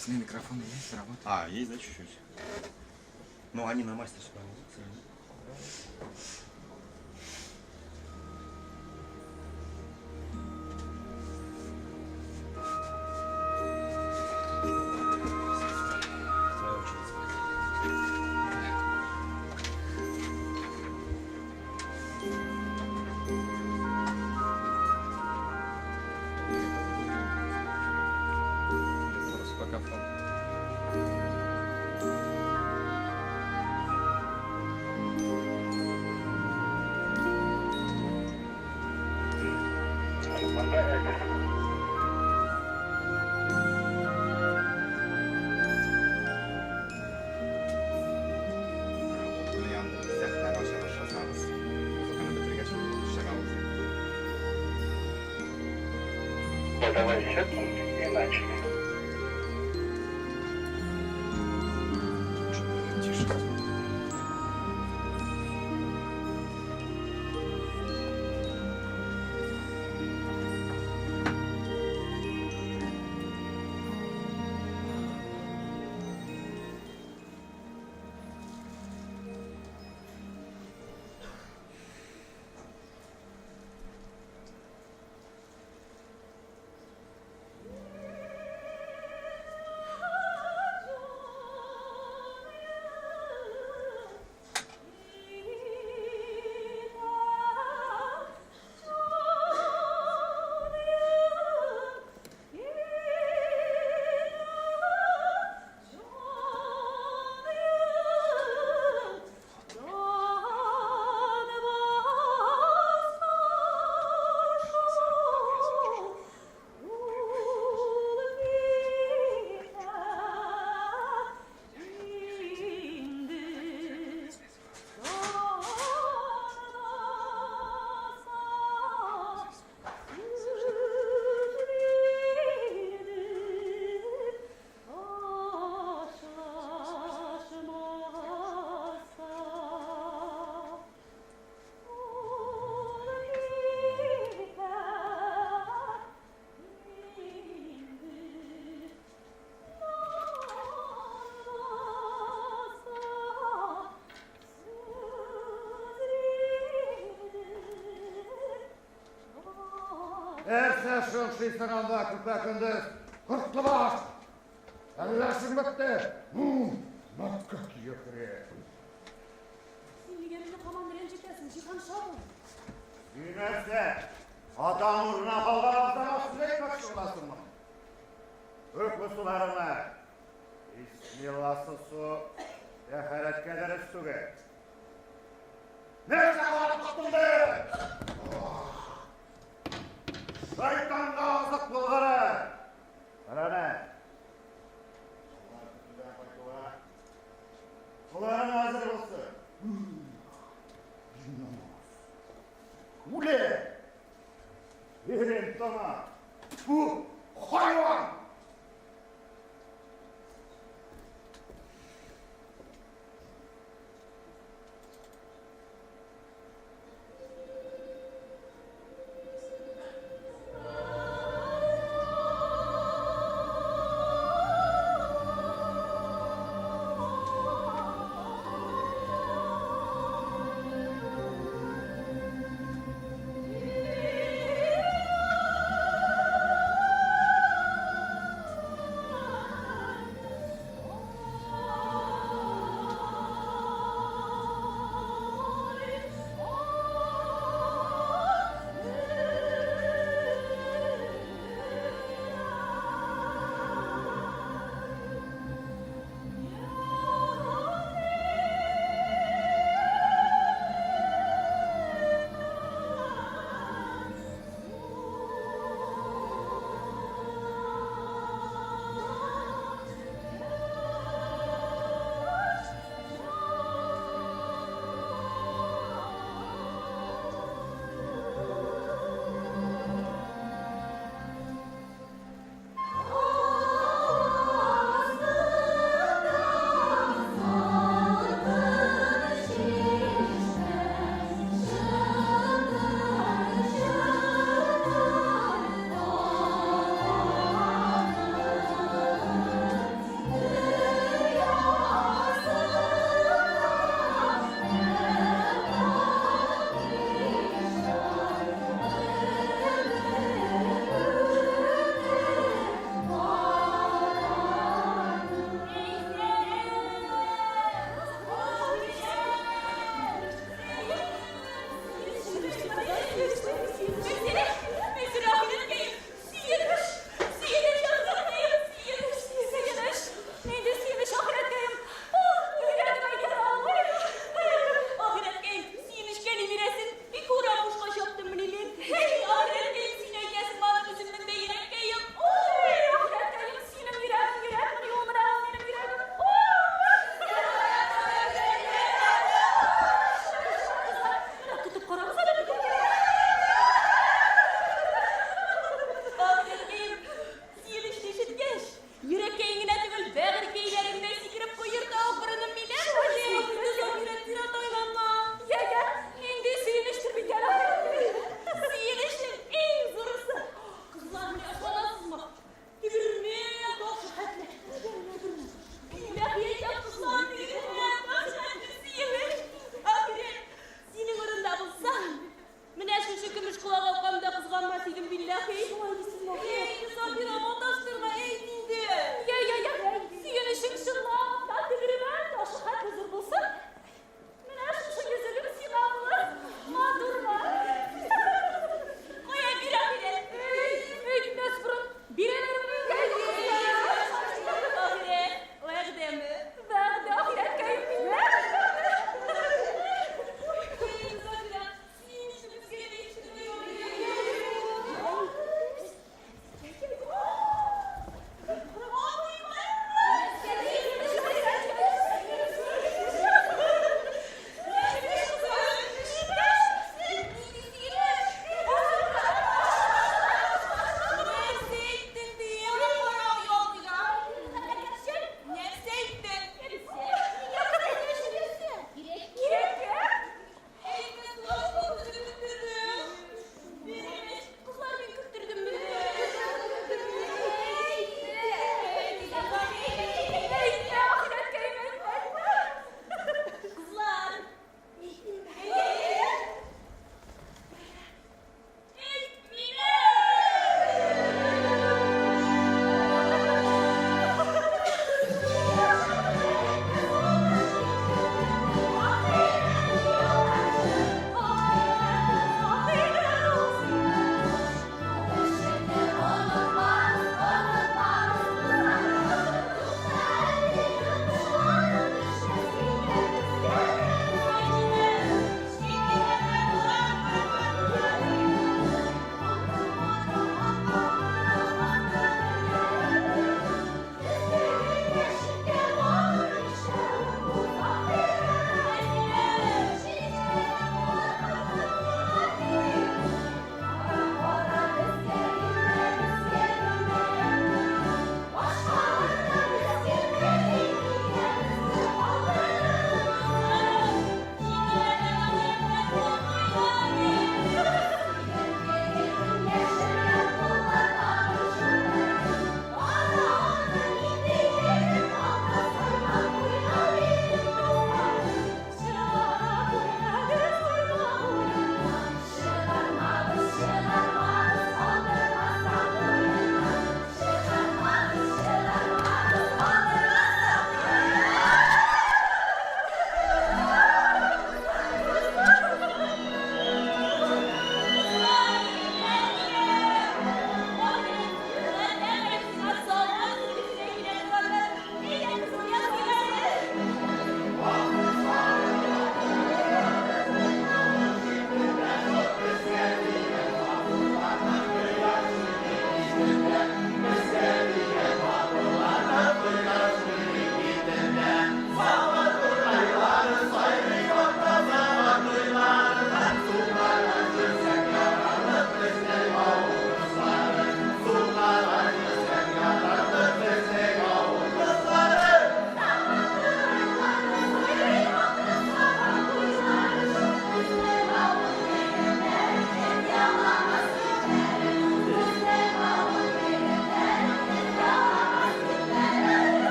Записные микрофоны есть, работают. А, есть, да, чуть-чуть? Ну, они на мастерскую. Просто пока фон. Подавай секунды и начали. Тише. Ersäsön sisteranda kupäköndes korttavast. Älläsymmätte matkakiyokre. Sinnigemini kaman renciklesin, çıkan şov. Yine adam uğruna halkarazdan sürekli olasın mı? Ökü sularına. Bismillahsız su. Deharet kederiz suge. Nerede kalıp tutuldu? Şeytan ağzık bulgarı. Bana ne? Kulağın hazır olsun. Ule! Verin sana! Bu hayvan!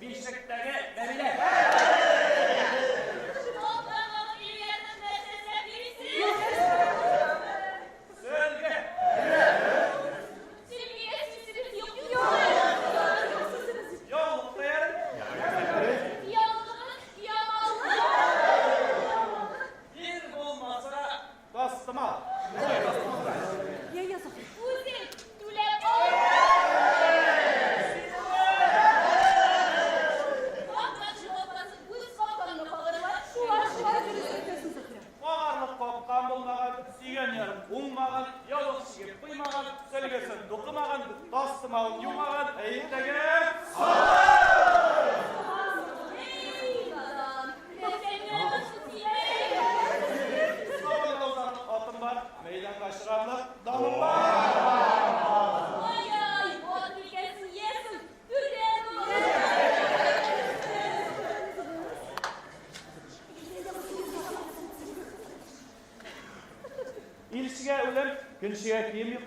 Beşik'teki Memile. Toplamın iliyatın meselesi birisi. Sölge. Silgiye sesiniz yok. Sesiniz Yolluk dayan. Yalnız yamallı. Bir olmasa dostum al. Ya yazık. Uzi, tülep. Ağırlık kopkan bulmagan, süyen yarım, ummagan, yoluk şigip, kıymagan, sölgesin, dokumagan, dostum al, yumagan, eğittege. Soğan dozan atım var, meydan kaşıranlık, damım var. İlişkiye ölüm, günşiye kiyim yok.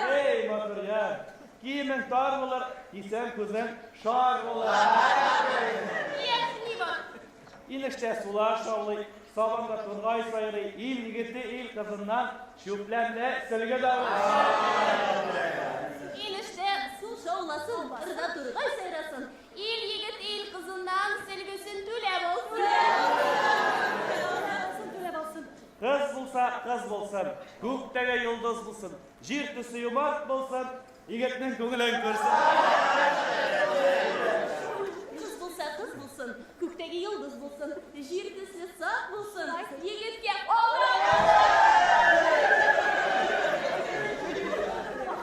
Hey motor ya, kiyimin dar olur, giysen kızın şar olur. İlişte sular şavlı, sabanda turgay sayırı, il yigiti il kızından şüplemle sölge davul. İl yigit il kızından silgüsün tüle olsun. Kız bulsa kız bulsun, göktege yıldız bulsun, jir tüsü yumart bulsun, yigitnin köngülün kırsın. Kız bulsa kız bulsun, kökteki yıldız bulsun, jirtisi sağ bulsun, yigitke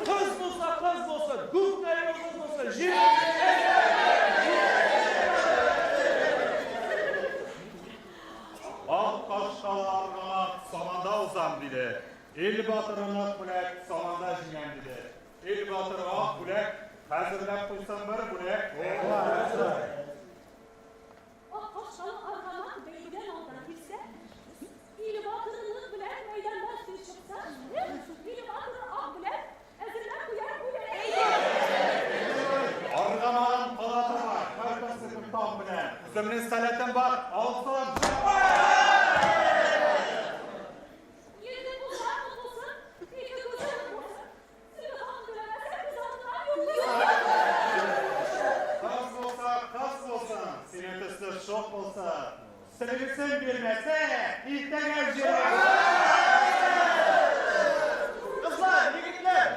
Kız bulsa kız bulsun, göktege yıldız bulsun, jir Ak kaşkalarına samanda uzan bile. El batırını kulak samanda jingen bile. El batırı ak kulak, hazırlap koysan bir kulak. Paşalı arkamak beyden aldan gitse, ili batırını bilen meydandan sür çıksa, ili batırı ak bilen, ezirler kuyar Argamağın palatı var, karkası kırtam bile. Zümrün saletin var, alsalar Yedi kuşak bulsun, iki kuşak bulsun, sürü han bilemezse biz altından kas olsa, kas olsa, senin üstü şok olsa. Sevgilsin bilmese, ilkten evciler. Kızlar, yigitler,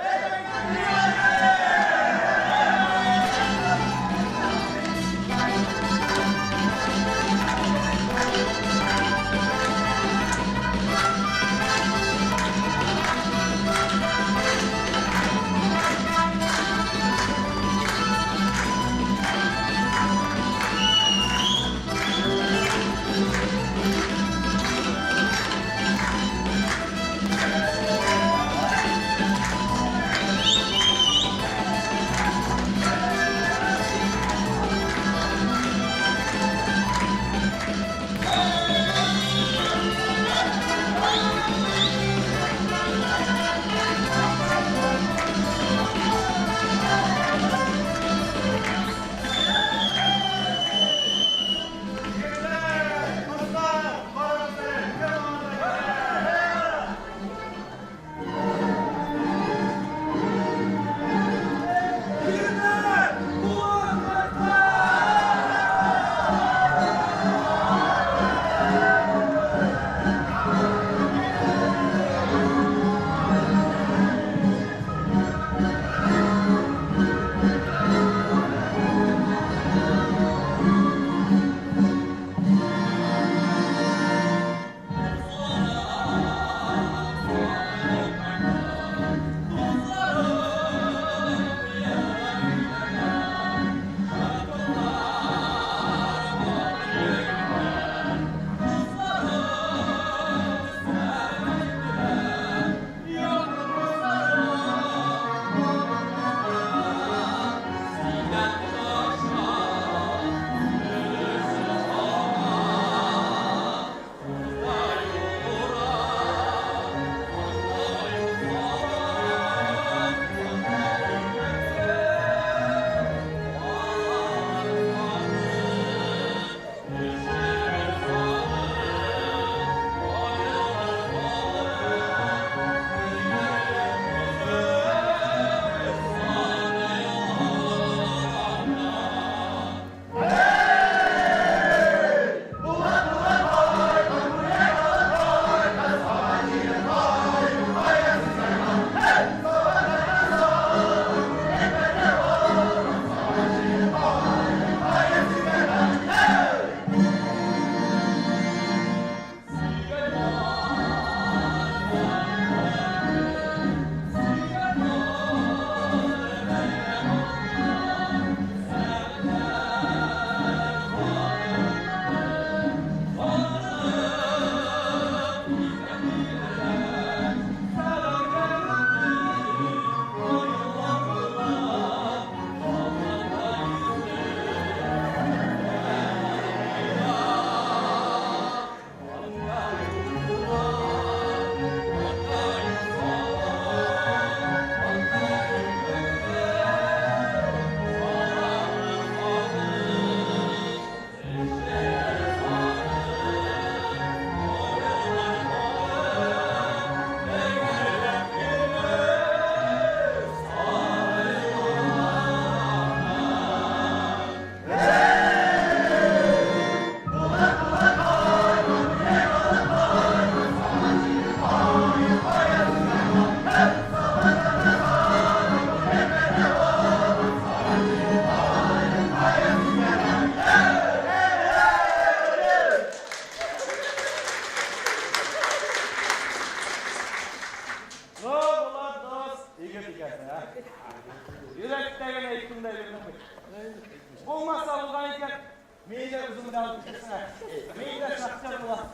Olmazsa alıngan iken, meyde uzun alıp gitsene. Meyde şakacak ulan.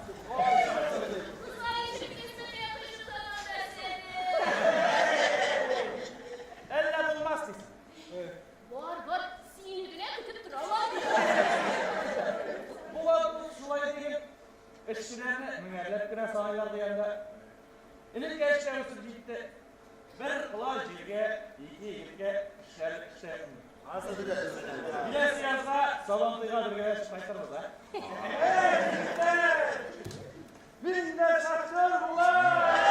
Elle bulmaz siz. Var, sinirine tutup duramaz. Bu var şulay edeyim. Eşçilerine mümerlep güne sahaylar diyende. İnin geçtiğimiz gitti. Bir kula cilge, iki yigitge, şerlik. Bile siyasa, salantıyla bir göğe çıkmaytırmız ha. Biz de şakçılar bunlar!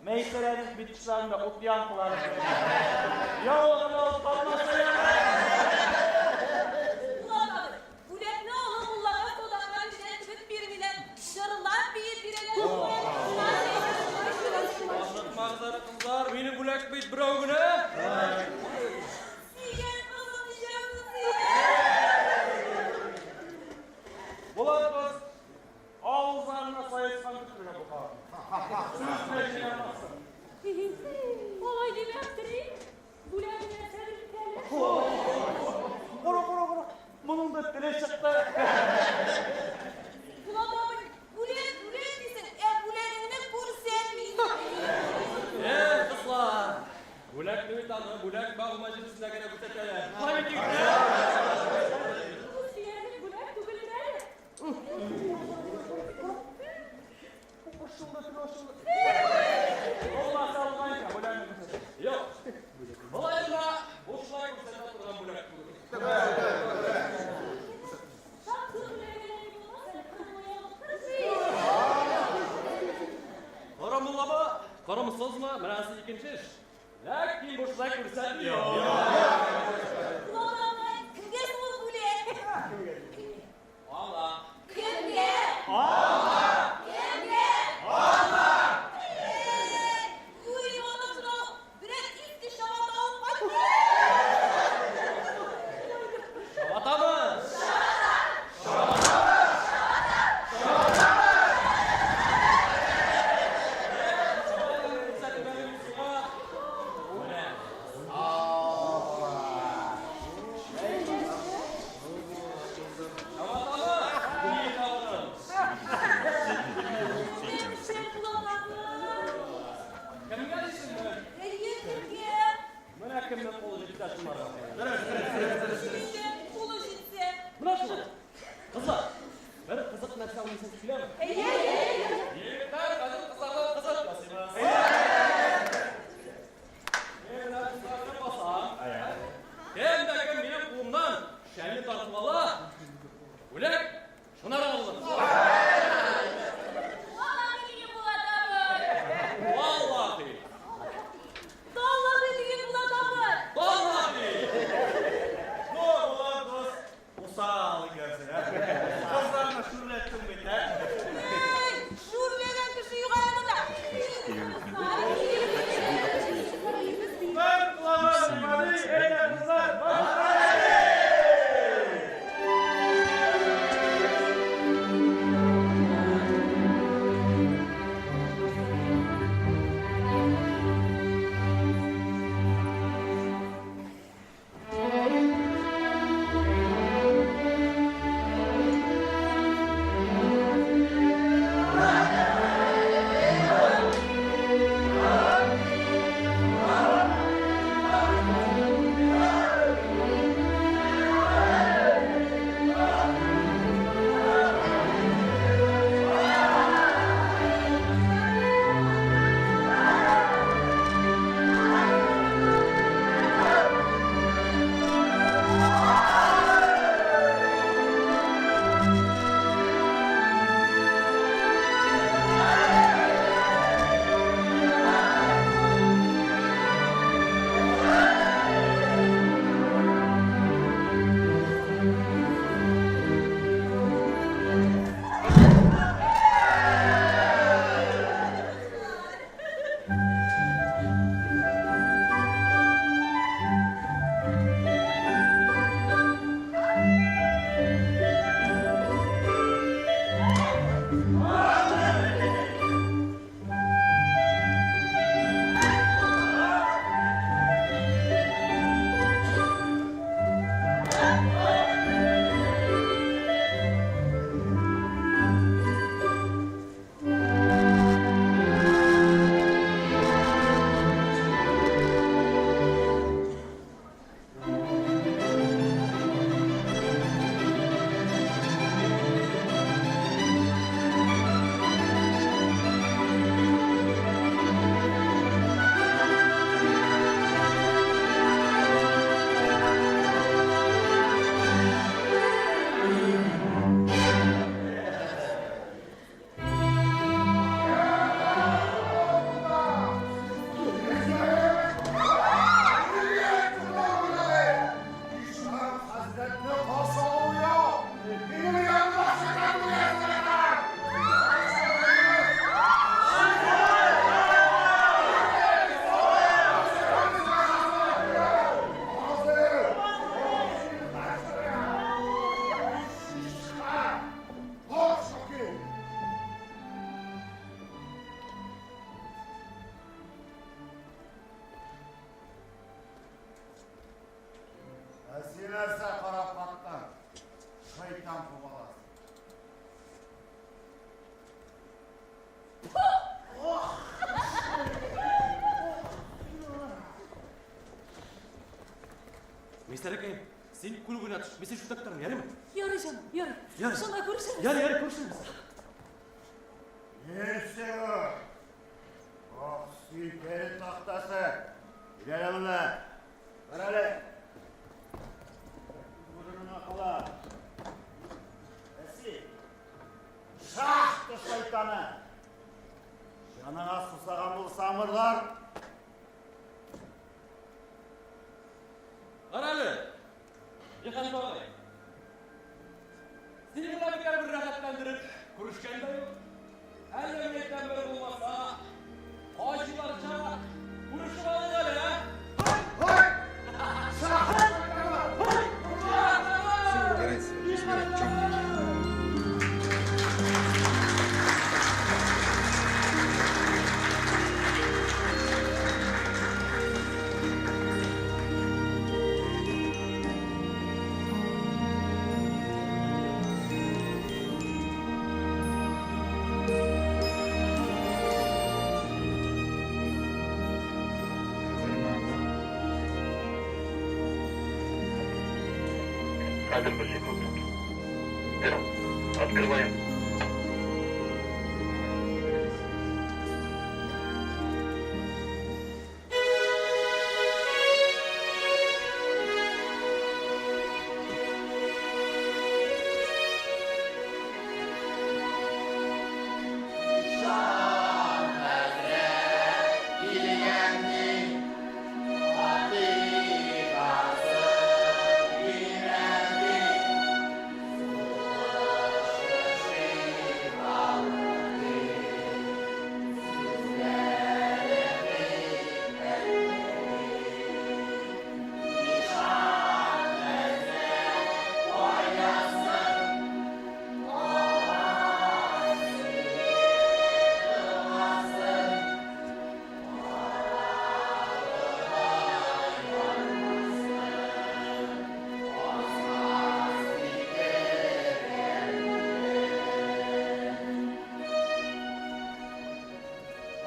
Meytelerin bitişlerinde otlayan kulağını ya oğlum ol, kalmazsa ya. Ulan abi, bu ne oğlum Allah'a kodanlar cennetinin birbirine şarılar birbirine. Anlatmazlar kızlar, beni bırak bit bırakına. Sigen kazanacağım Ulan kız, ağızlarına sayıskan tutmuyor bu kadar. Sözüne inanmazsın. Olay ne yaptırayım? Bu ne sevdiklerle? Kuru. Bunun da dile çıktı. Ulan abi, bu ne misin? Bu ne kursen misin? Kızlar. Bulak ne tanı, bulak bağ meclisine göre bu tepeler. Hadi ki. Bu siyenin bu ne? Bu bilgiler. Olmazsa almayın ya, bulak ne? Yok. Olayla boşluğa kurtarılan duran bulak bu. Şapkın bileğini bulmazsan kırmaya Karamulla mı? Karamısız mı? Menası ikinci iş. Lakin boşluğa kurtarılıyor. Ulan abi, kimge soğuk bu ne? Valla. Kimge? Yuri ona şunu biraz istişamada olmak. Şavata mı? Kızlar, ben kızık nefes almışsın filan mı? Yiğitler, kadın kızlardan kızık kasımız. Yiğitler kızlardan basam. Hem de kim benim kulumdan şenli tartmalı. Ulan, şuna alalım. Vallahi. Vallahi. Esterek sen kulübüne atış. Bizi şu taktarım yarı mı? Yarı canım, yarı. Yarı. Sonra görüşürüz. Yarı konuşuruz. İşte bu. Oh, süperi tahtası. Gidelim lan. Ver hele. Burnuna kola. Esi. Şahtı şeytanı. Canına susagan bulsamırlar. Aralı. Yakan bağlay. Seni buna bir rahatlandırıp kuruşken de yok. Her memleketten böyle olmazsa ağaçlarca kuruşu alırlar ya. Собирайся, собирай, чё? Одну секунду. Открываем.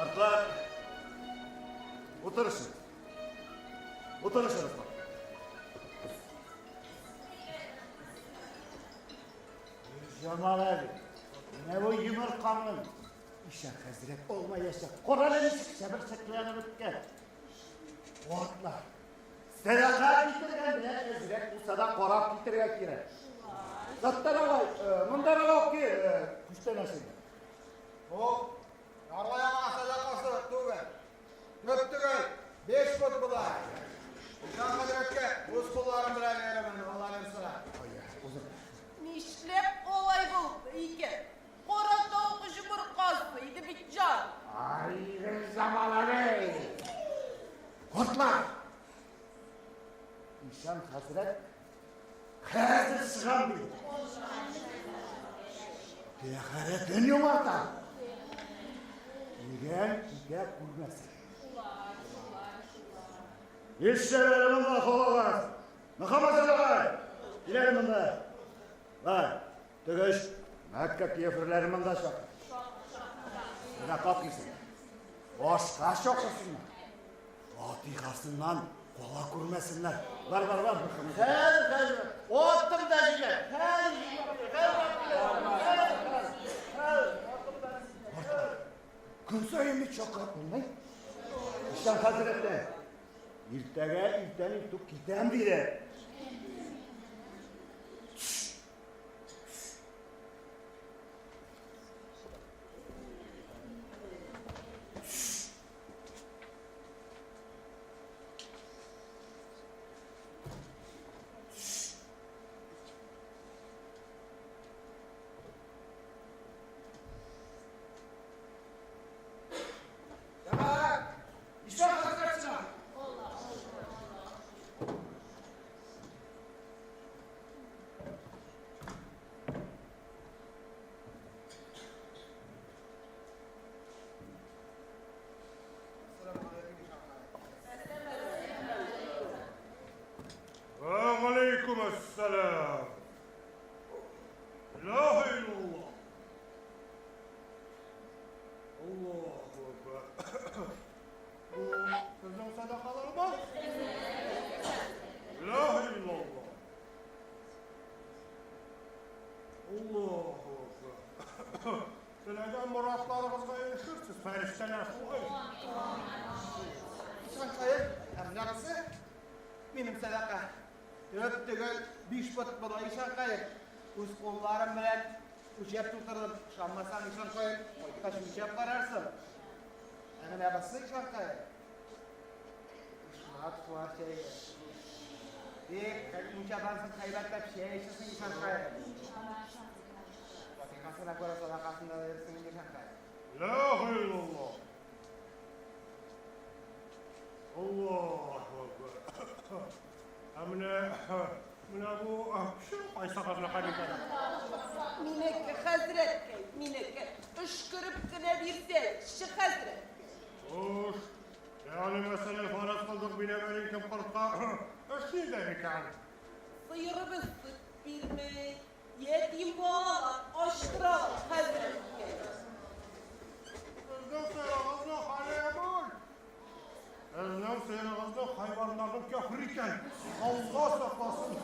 Atlar. Oturursun. Oturursunuz bak. Cemal abi. Ne bu yumurtkanın? İşe hazret olmayacak. Koranın çıkışa bir sıklayanı bitke. Otlar. Sedaka getirgen bile hazret bu sada korap getirgen kire. Zaten olay. Bundan olay ki. Kuştan aşın. O, Arlayama sadakası tuğbe. Göttügöl, 5 foot bular. Şan Hazretke, uz kullarım bilen veremen, Allah'ın sıra. Nişlep olay bu, iyi. Korada okuşu bir kasbıydı bitcan. Ay zamanları. Hortlar. İnsan hazret hazır sıgan bir. Tehare dönüyor orta. İren ide kurmasın. İşlerim bunda kovalar. Mıkamasın da. İlerim bunda. Var. Tıkış. Mekke kefirlerim bunda şok. Sıra kalkmışsın. Boşka şok olsunlar. Fatihasından kola kurmasınlar. Var. Her, ottum da şeker. Kırsayımı çok kapılmayın. İşte Hazretler. İrtege irteni tuk giden biri. benim sadaka. Öptügül 5 bot bulay işan kayır. Uz kollarım bilen uçep tuturdum. Şammasan işan koyun. Kaç uçep kararsın. Ne basın işan kayır. İşmat kuvar şey. Bir uçabansın kaybetlep şey işasın işan kayır. Vakikasına göre sadakasında verirsin işan kayır. La illallah. Allahu Ekber. Amına bu şu aysakarla kadar. Mineke hazret key, mineke. Işkırıp gına bir sel, şu hazret. Hoş. Yani mesela faras kıldık bilemeyin kim korka. Öşni dedik yani. Sıyırı bıstık bilme. Yetim boğalar, aştıralar hazret key. Bizden sayarımızda hayvan. Bizden sayarımızda hayvanların köprüyken. Allah saklasın.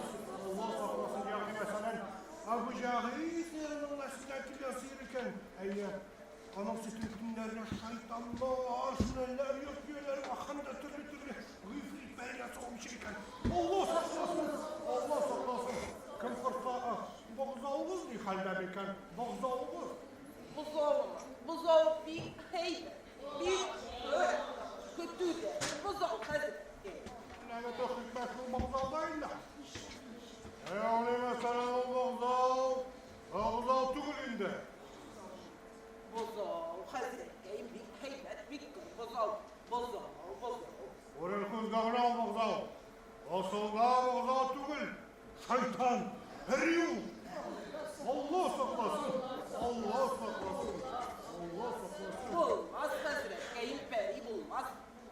Allah saklasın yani mesela. Abu Cahil sayarının eskiden tülen sıyırırken. Anam sütün günlerine şeytanlar, süneller yapıyorlar. Akanda türlü gıfrit beryası olmuşken. Allah saklasın. Allah saklasın. Kim korka? Bağzağımız bir halde bekan. Bağzağımız. Buzağı bir heybe, bir kötü de. Buzağı hazret key. Lanet o hikmetli bağzağdayım da. Yani mesela bağzağ tügülünde. Buzağı hazret key, bir heybet, bir kır. Buzağı. Oraya kızgağına al bağzağ. O solda bağzağ tügül. Şeytan, heriyu. Allah saklasın. Allah saklasın. Allah saklasın. Bulmaz hazret keyim peri bulmaz.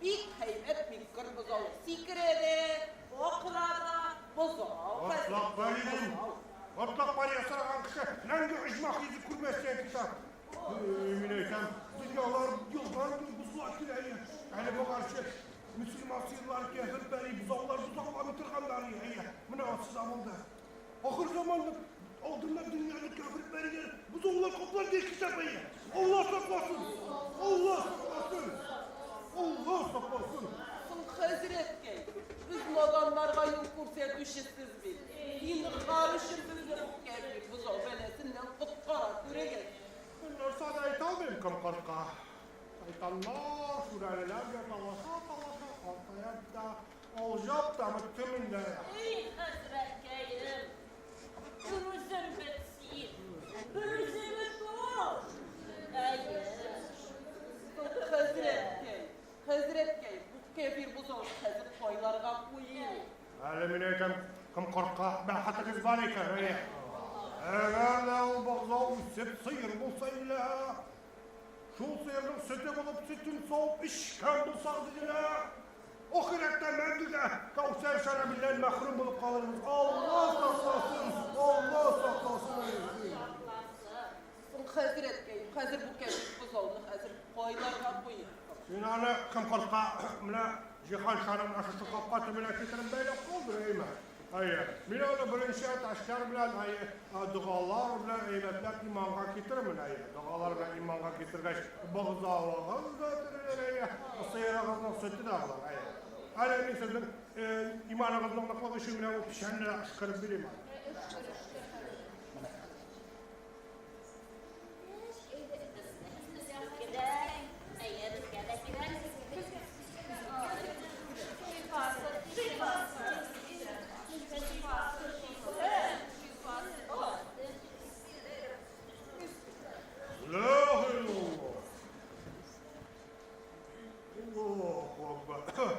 Bir heybet, bir kır buzağı. Sikrede, okrada, buzağı hazret Atlak baridim. Atlak bari yasaran kişi. Nenge icmak izi kurmesyen kitap. Emin eysem. Dünyalar yıllardır buzlar kireyi. Yani bu karşı Müslüman sıyırlar ki hep beri buzağlar bitirganlar ya. Münasız zamanda. Ahır zamanda aldığında dünyanın kafirleri gelip buzağlar koplar diye kitap ya. Allah saklasın. Allah saklasın. Allah saklasın. hazret key. Bizim adamlarga yol kursa düşesiz bil. Şimdi karışır bizle bu kefir buzağı belesinden kutkara küre Bunlar sana ait almayayım kamkarka. Şeytanlar, süreler, yatalasa, kalkaya da olacak da mıhtımında ya. Ey hazretkeyim, pürüzüm bitsin, pürüzümü dur. Hazret key, bu kefir buzağı hazır koylarga koyuyor. Alemin etem kamkarka, ben hatta kızbarayken öyle. Eğer de o bağzağı üstüp sıyır bulsayla, şu sıyırın sütü bulup sütün soğup işken bulsaydı ile, ahirette mendüde Kavser şerebinden mahrum bulup kalırız. Allah saklasın, Allah saklasın. Hazret key, hazır bu kefir buzağı hazır koylarga koyuyor. Yine kamkarka, mine cihan şanım aşısı kapatı mine kitirim böyle kaldır eyme. Hayır, mine öyle birinci aşkar bilen dualar bilen eyletler imanga kitirim hayır. Dualar bilen imanga kitirgeç bağzağımız da tırılır. Sıyırağızın sütü de ağlar hayır. Hayır, neyse imanımızın naklı dışı mine o pişenle aşkar bilim. La illallah. Allahu Ekber.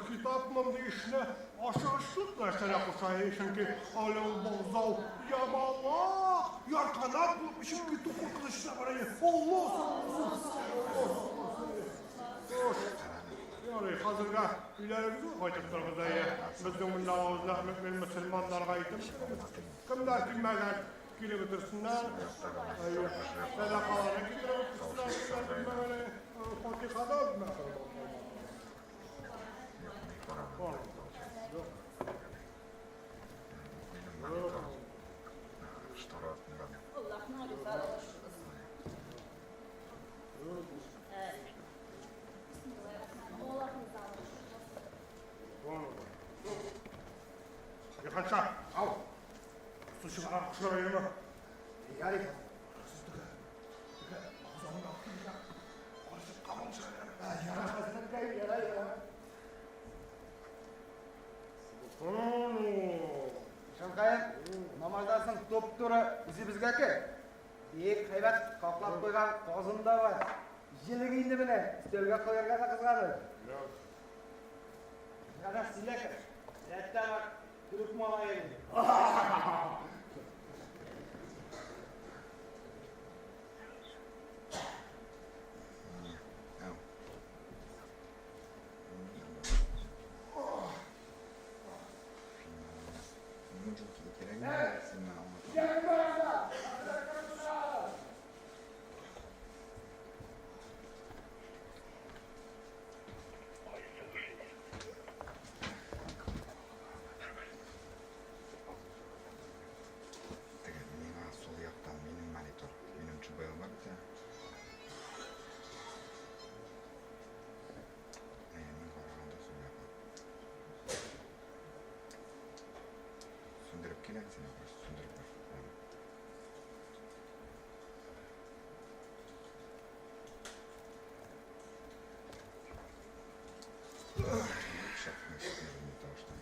Kitapımın işine aşağılık versene kuşayı çünkü alem bozav yamallah yarkanak bulmuşum ki topuk kılıçla parayı Allah saklasın yani hazırda ilerimizi koyduklarımıza bizim Allah'ımızda mümin Müslümanlarga eğitim kimler kimlerden geri bitirsinler sadakalarına geri bitirsinler kimler böyle politikada mı? Allah muhafaza olsun. Evet. Bismillahirrahmanirrahim. Allah razı olsun. Jihanşah, al. Su çıkar, kuşlar ayırma. Yarı. Ağzımın altında. Karışıp kalın çıkarım. Yara Hazret Bey, yara. Şankayım, namazdasın top turu bizi bizge ki. Beyik haybat kaplap koygan kozum da var. Jili giyindi bile, üstölge koyarga da kızgadı. Kada silek. Hatta bak, Türk mala yedim. Al. Mucho que quieren sin nada. Benim sol yaktan benim monitör, benim çubuğum var ya. Benim kararında sol yaktan. Söndürüp gelen seni var, söndürüp var. Şapma istiyorum bir taştan.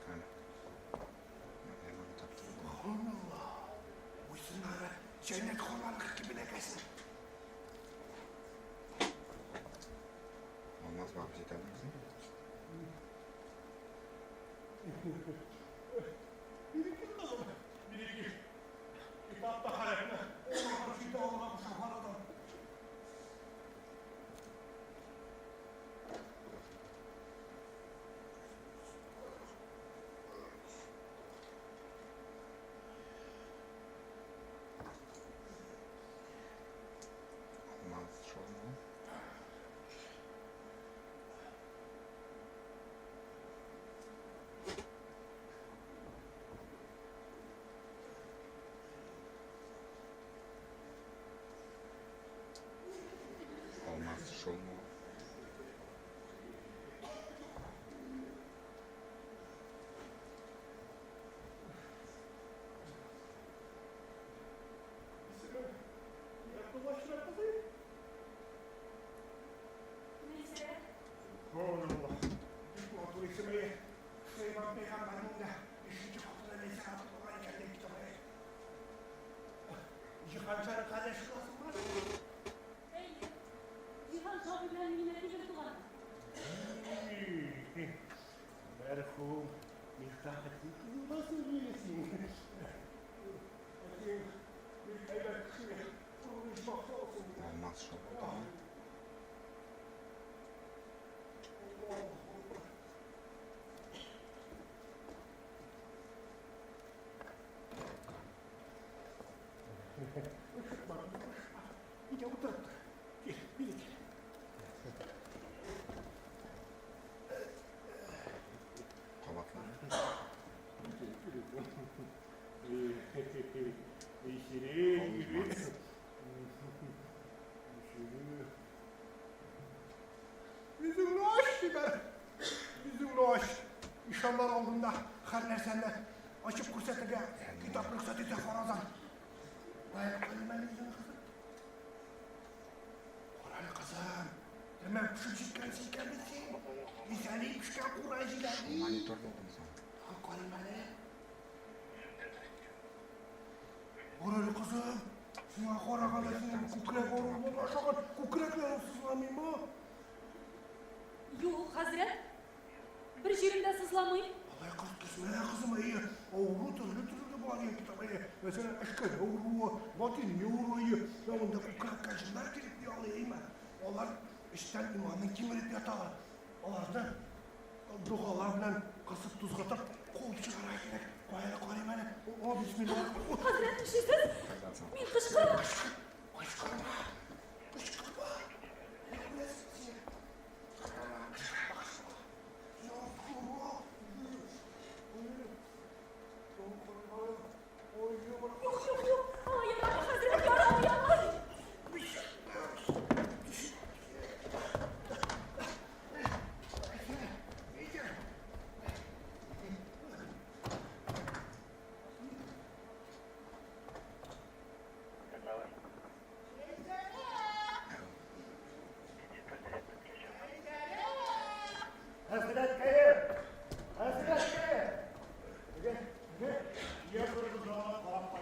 Hani? Elmanı taktım. Allah. Uysunlar. Cennet korlanlık gibi ne kesin. Olmaz bak bir şey tabii misin? Birikir kızım. Birikir. Kitapta harfle. Oğlan şide oğlan şahar adam. Olmaz şu mu? Olmaz şu mu? Yaklaştılar kızım. Neyse. Allah. Düşman turismeyi. Süleyman Peygamber'in de 5. haftada neyse artık olay geldi kitabı. Jihanşah'ın kardeş kılası var. Ey, Cihan Şabi'den yine bir duvar. Merhum. Miftah'taki nasıl yiyesin? Bakayım. Bir kaybet kışıya. Kuruluş baksa olsun. Olmaz şu mu? Işıtma. Bir de otur. Gel, bir de gel. Kabaklar. Şirin gibi. Olmaz. Bizim loş be. Bizim loş. İnşallah olduğunda her nersende açıp kursetege kitaplık satacak farazan. Bayağı kalimeli bizim kızım. Kur'an kızım. Hemen şu cidden silkelmesin. Lisani püşken Kur'ancılar değil. Monitör buldum sana. Kalimeli. Kur'an kızım. Şuna kora kalasın. Kukrek olur mu? Aşağı kukrekler sızlamayayım mı? Yok Hazret. Bir yerimde sızlamayın. Allah kızım kızım iyi. Oğlu türlü var ya kitabı. Mesela aşkı oğlu, batin yoğuruyu. Ya onda kukrak kaçınlar girip diyorlar. Onlar işten imanın kim verip yatarlar. Olardan dualar bilen kasıp tuzgatıp kol çıkaray gerek. Koyayım hele. O bismillah. Hazret düşesiz. Min kışkırma. Kışkırma. Yok. Ama yalan Hazret yalan yalan. Hazret kayır. Hazret kayır. Yakırdı doğru karanlıkta.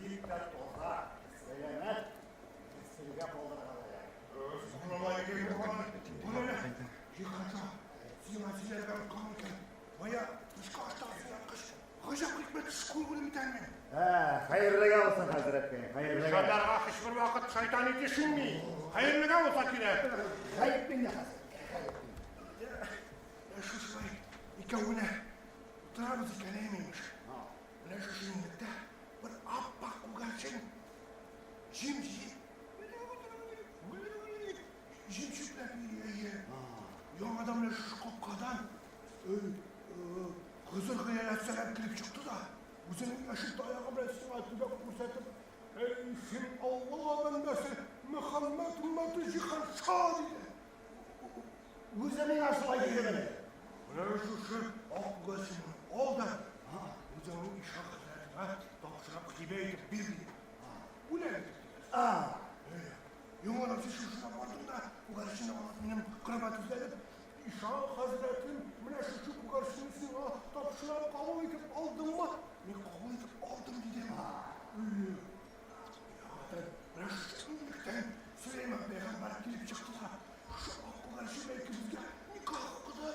Yiğitler toza. Selamet. Sırga kollara ya. Subhanallah gelin bana. Bana ne? Yıkata. Siyasilere ben kalırken. Baya dışkı aşağısı yakış. Hacak hikmet şkulgunu biten mi? Hayırlı olsun Hazret Bey. Hayırlı olsun. Şadarga hiçbir vakit şeytanı düşünmeyin. Hayırlı olsa kire. Hayır bin Hazret. Şu sıvayı ikavune Trabzı gelemeymiş. Ne şu şimdilikte bir appak kugarçın Jimşikler bir yere. Yon adamla şu kopkadan Hızır hıyalet selam klip çıktı da bu senin yaşıkta ayağı bıraksın altında kursatıp ey sen Allah bendesi Muhammed ümmeti cihan şahidi. Bu zemin aşıla gidelim. Ne şu ak gözünü ol da bu zaman işaretlerine tavşanak gibi edip bir. Bu ne? Yumana şuna vardın da bu karşına benim kravat üzerinde İşan Hazretim mine şu bu karşısına tavşanak kavga edip aldın mı? Ne kavga edip aldım dedim. Ya şu şimdilikten Süleyman Peygamber gelip çıktı da şu ak karşı belki bizde nikah kıdı.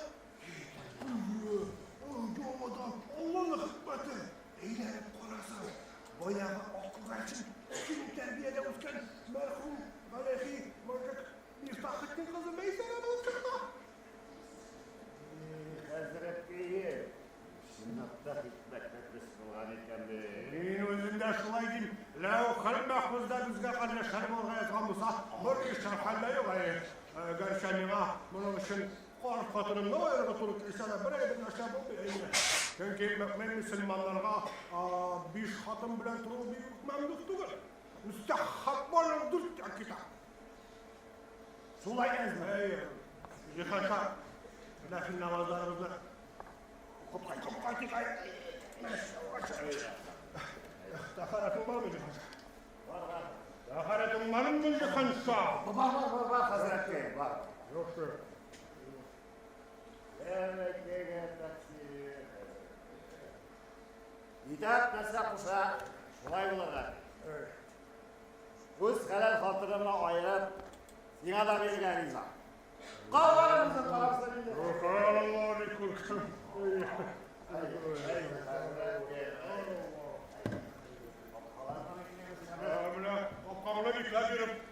Doğmadan Allah'ın hikmeti eğlenip konarsan bayağı akıl versin kimin terbiyede uzken merhum Malehi Marcak bir Fahrettin kızı Meysen'e olacakta. Hazret Bey'i sünnatta hikmetle Müslüman iken Benim özünde şulay değil. Lau kalp mahfuzda bizge kardeşlerim oraya yazgamısa bir işler halle yok ayı. Gerçekten bunun için korkutun ne var oturup insana bir evin aşağı bir eyle. Çünkü mümin Müslümanlarga bir hatun bilen turu bir memluktudur. Müstahak varlıdır kitap. Sulay ezme. Yıkata. Lakin namazlarımızda kopkay. Taharatın var mı yıkata? Var. Taharatın var mı yıkata? Var Hazret Bey var. Yoktur. Evet, İtaat nasıl kuşa, şulay bulurlar. Öz helal hatırına ayırıp, sana da bir gariza. Kavgalarımızın tarafsını indir. Allah'a bir kurkan.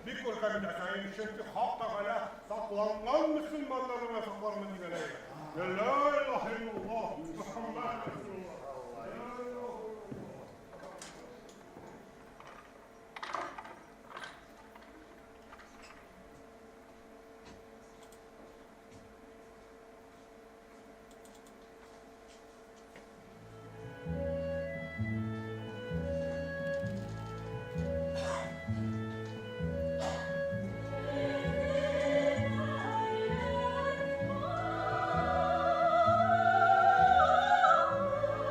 Bir kurkan bir dakika. Çünkü hakta hala saklanan Müslümanların ve saklarımız gidelim. La ilahe illallah. Muhammed Resulullah. Hazret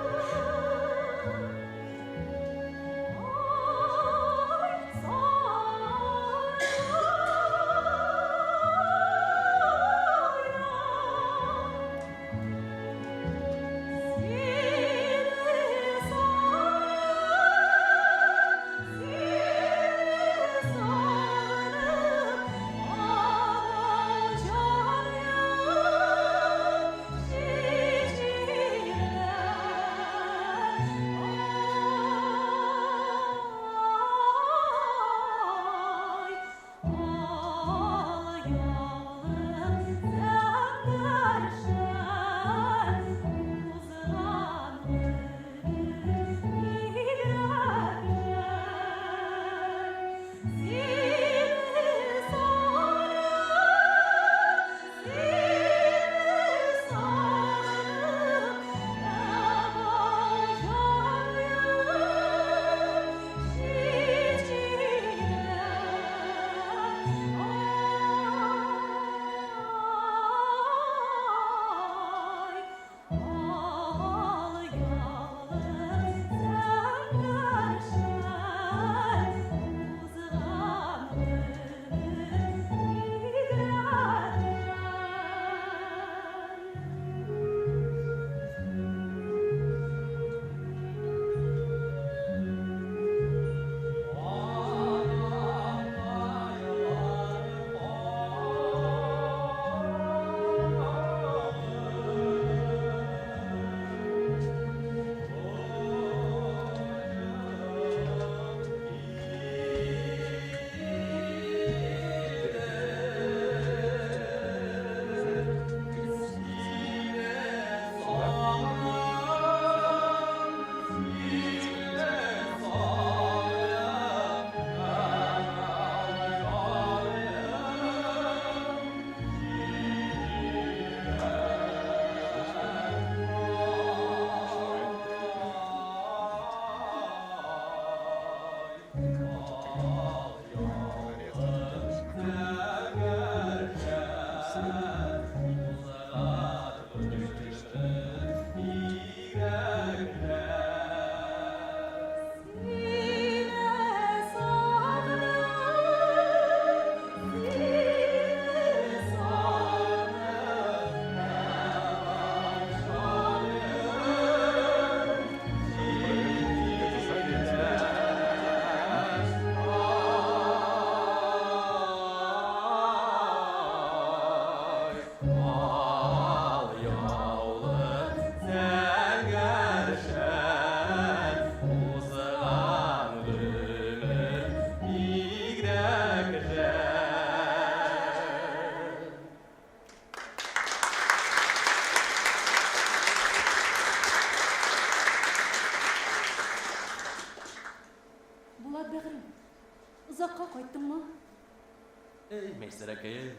Ey, Meyser әкәйем,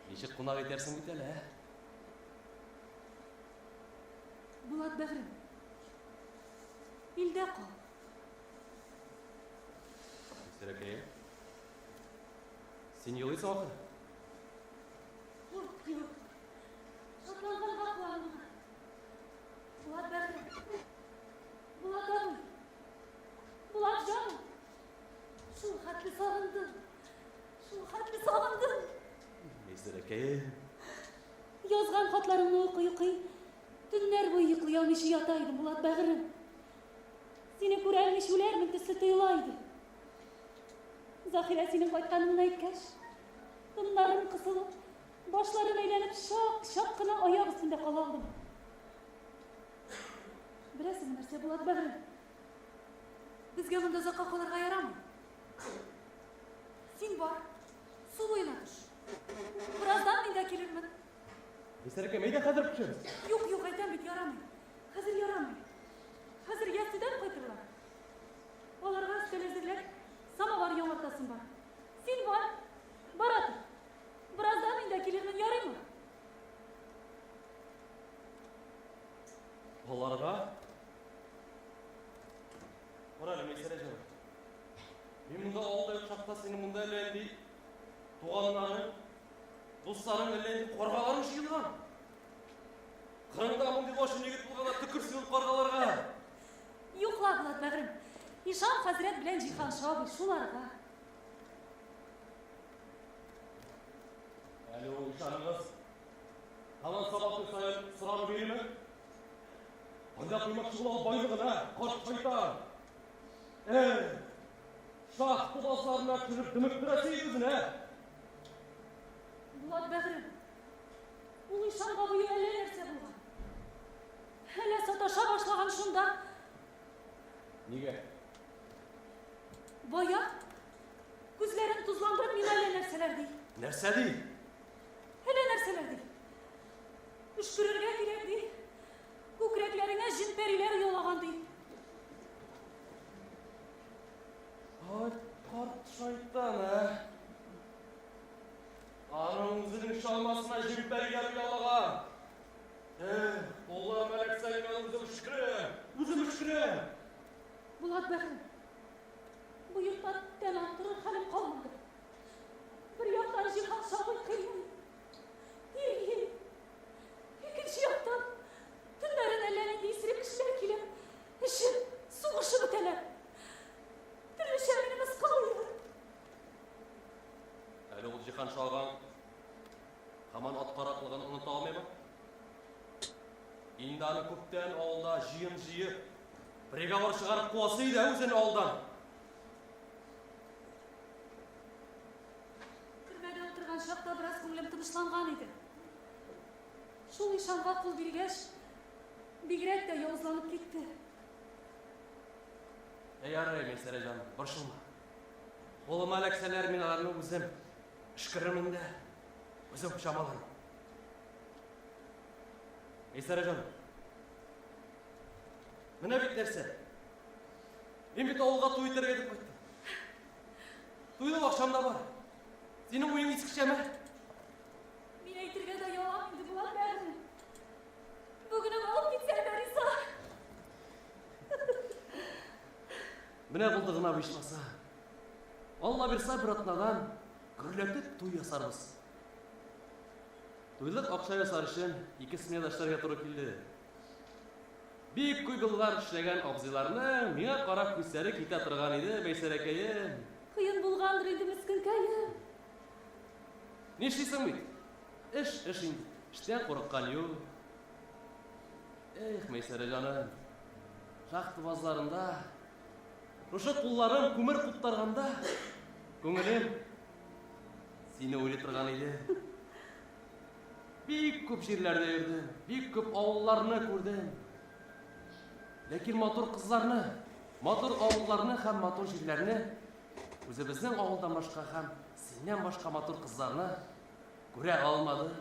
ничек кунак итәрсең бит әле, ә? Булат бәгърем, илдә кал. Мейсер әкәйем, син елыйсың ахыр? Юк. Шатланганга куанма. Булат бәгърем. Булат абый. Булат җаным. Шул хәтле сагындым. Мейсер әкәйем, Язган хатларыңны укый-укый, төннәр буе йоклый алмыйча ята идем, Булат бәгърем. Сине күрә алмыйча үләрмен төсле тоела иде. Заһирә синең кайтканыңны әйткәч, тыннарым кысылып, башларым әйләнеп шак кына аяк өстендә кала алдым. Беләсеңме нәрсә, Булат бәгърем? Безгә монда озакка калырга ярамый. Син бар, су буена төш. Birazdan мин дә килермен. Мейсер әкәйем, әйдә хәзер пешербез. Юк, әйтәм бит, ярамый. Хәзер ярамый. Хәзер ястыдан кайтырлар. Аларга өстәл әзерләп, самовар яңартасын бар. Син бар, бара тор. Birazdan мин дә килермен, ярыймы? Аларга? Кара әле, Мейсер әҗәм. Мин монда авылда юк чакта синең монда әле инде туганнарың, дусларың әле инде каргаларың җыелган. Кырыңда мондый башын егет булганда төкерсен каргаларга. Юкла, Булат бәгърем. Ишан хәзрәт белән Җиһан шабый шуларга. Әле ул ишаныңыз һаман сабакны сайын сорап бирәме? Анда кыймакчы булган байлыгына карт шайтан. Шахты базарына кіріп дөміктірәсе өзіне. Булат бәгърем. Ул ишанга буе әллә нәрсә булган. Әллә саташа башлаган шунда. Нигә? Бая күзләрен тузландырып миңа әллә нәрсәләр ди. Нәрсә ди? Әллә нәрсәләр ди. Өшкерергә кирәк ди. Күкрәкләреңә җин пәриләр ялаган ди. Ай, карт шайтан, ә? Аның үзенең шалмасына җин пәриләр ялаган. Алла мәләксәң үзем өшкерәм. Булат бәгърем. Бу йортта тәмам торыр хәлем калмады. Бер яктан Җиһан шабый кыймый. Икенче яктан төннәрен әллә нинди исерек кешеләр килеп, эшеп, сугышып бетәләр. Төрлечә мине мыскыллыйлар. Әле ул Җиһан шалган һаман аткараклыгын оныта алмыймы? Инде аны күптән авылда җыен җыеп, приговор чыгарып куасы иде үзен алдан. Төрмәдә утырган чакта бераз күңелем тынычланган иде. Шул ишанга кул биргәч, бигрәк тә явызланып китте. Ярый, Мейсер әҗәм, борчылма. Улыма эләксәләр, мин аларны үзем эшкерермен дә, үзем чамалармын. Мейсер әҗәм, менә бит нәрсә. Мин бит авылга туй итәргә дип кайттым. Туйның акшамда бар. Синең уең искечәме? Мин әйтергә дә ялам инде, Булат бәгърем. Бүген алып китсәләр Иса. Менә булды гына бишмаса. Алла бирсә бер атнадан гөрләтеп туй ясарбыз. Туйлык акча ясар өчен 2 смена эшләргә туры килде. Бик күп еллар эшләгән абзыйларны миңа карап күзләре китә торган иде, Мейсер әкәем. Кыен булгандыр инде мискенкәем. Нишлисең бит? Эш инде. Эштән курыккан юк. Мейсер җаным. Шахты базарында Ошо кулларым күмер куптарганда, күңелем сине уйлый торган иде. Бик күп җирләрдә йөрдем, бик күп авылларны күрдем. Ләкин матур кызларны, матур авылларны һәм матур җирләрне, үзебезнең авылдан башка һәм синнән башка матур кызларны күрә алмадым.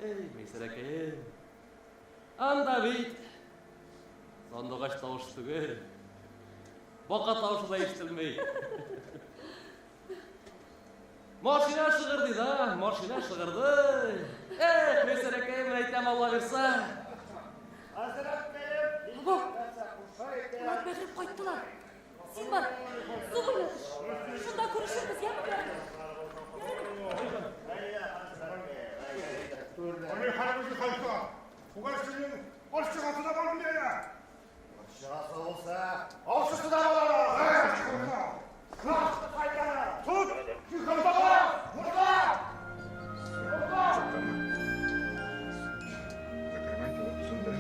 Мейсер әкәем, анда бит сандугач тавыш түгел. Бака тавышы да ишетелмәй. Maşina şığırdı da, maşina şığırdı. Meserekeyim eytem Allah versa. Hazret Bey'im. Baba. Murat Behrip kayıttılar. Sen var. Su buyur. Şunda konuşuruz ya. Hani hanımızı kalka. Bu kadar senin aşçı katına var mı ya? Aşağısı olsa, alçısı da var. Kalk, hayda. Tut! Yukarıda var! Burada! Закрывайте вот сюда.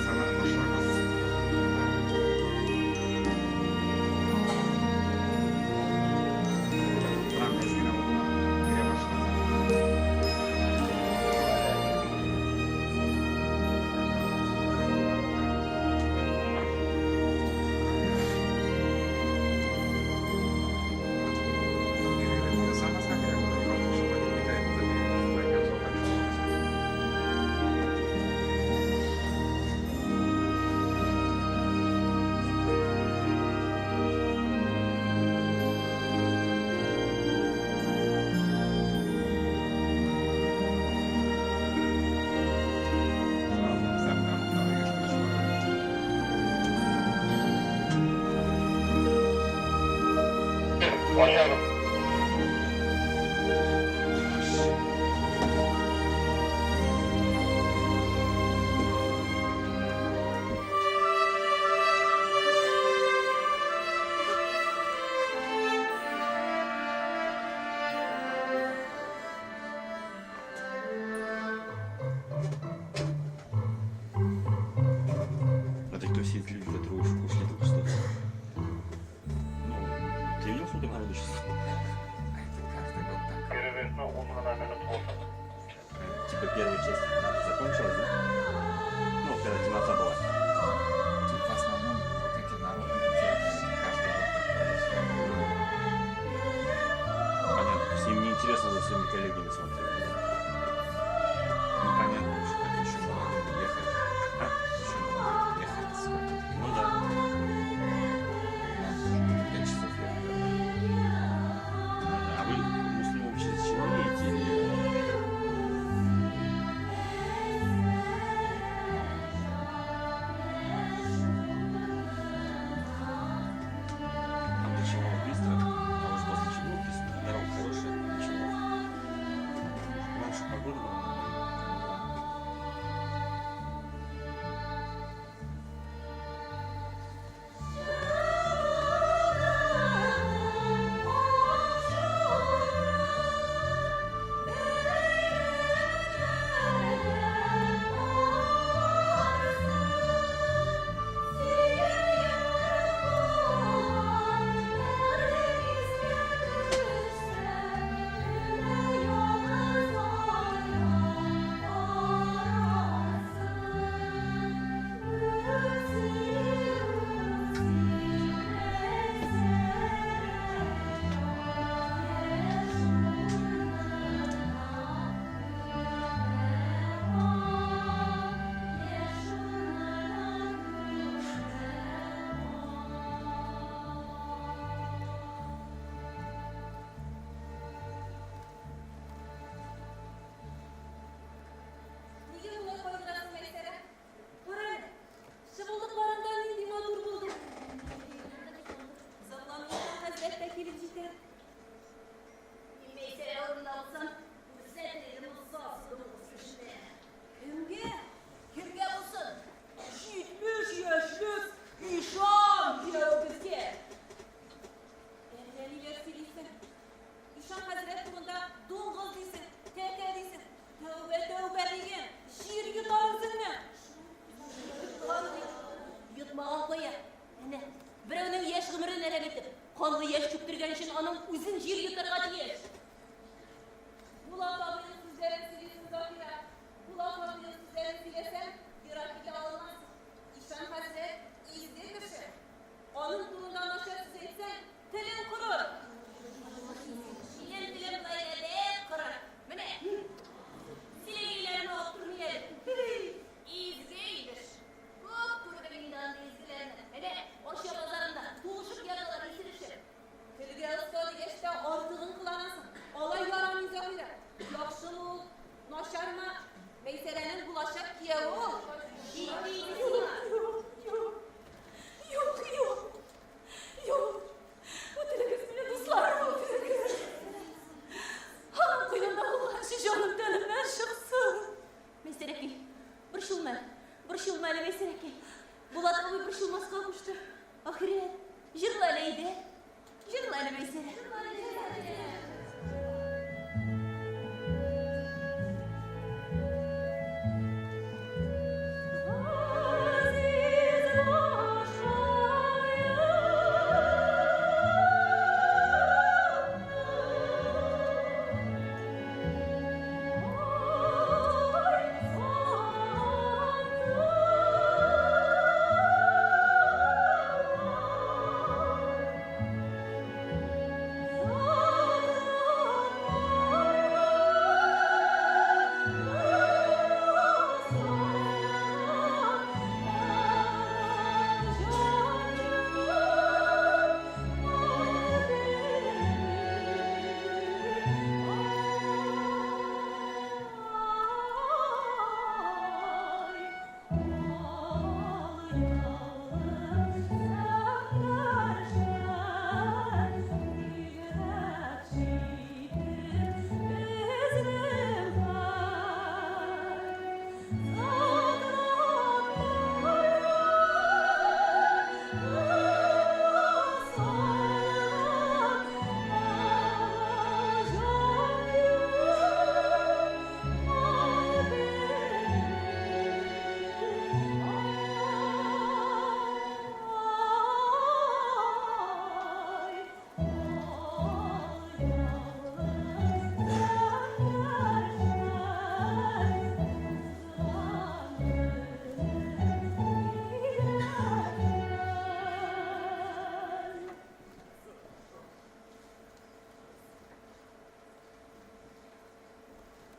Sana başlamaz. Bırak eskine olma. Buraya başlasın. Sama saja yang kalau sebagai kita itu sebagai sopan. Başardım. Это кто все эти люди, которые ушли только что? Ну, ты видел, сколько народу сейчас? Это каждый год так. Перевесну умно минут 8. Типа первая часть закончилась, да? Ну, когда темнота была. Тут в основном вот эти народные театры каждый год так происходит. Понятно, то есть им не интересно за своими коллегами смотреть. Ну понятно, что как еще могут ехать. А? Еще могут ехать сколько? Ну да. 5 часов ехать. А вы муслимов через чего едете или... Там до чего быстро, потому что после чего писано, дорога хорошая, ничего. Главное, что погода была нормальная. Неге олай қойдырасың Майсара? Көрәне, шыбылдықларында нендей матур болды. Зарланудан хәзрәттә килеп җитер. Майсара алдында алсам, күрсәтер мылсасы дулыс кешене. Кемгә? Кемгә булсын? 70 яшьлек ишан кияүбезгә. Ниләр сөйлисең? Ишан хәзрәт турында дуңгыз дисең, тәкә дисең. Тәүбә, тәүбә деген, җир йотарсыңмы? Йотмаган кая? Әнә, берәүнең яшь гомерен әрәм итеп, канлы яшь чүктергән өчен аның үзен җир йотарга тиеш. Булат абыйның сүзләрен сөйлисең, Закира. Булат абыйның сүзләрен сөйләсәң, ерак китә алмассың. Ишан хәзрәт изге кеше. Ahiret, jırla neydi? Jırla ne mesela?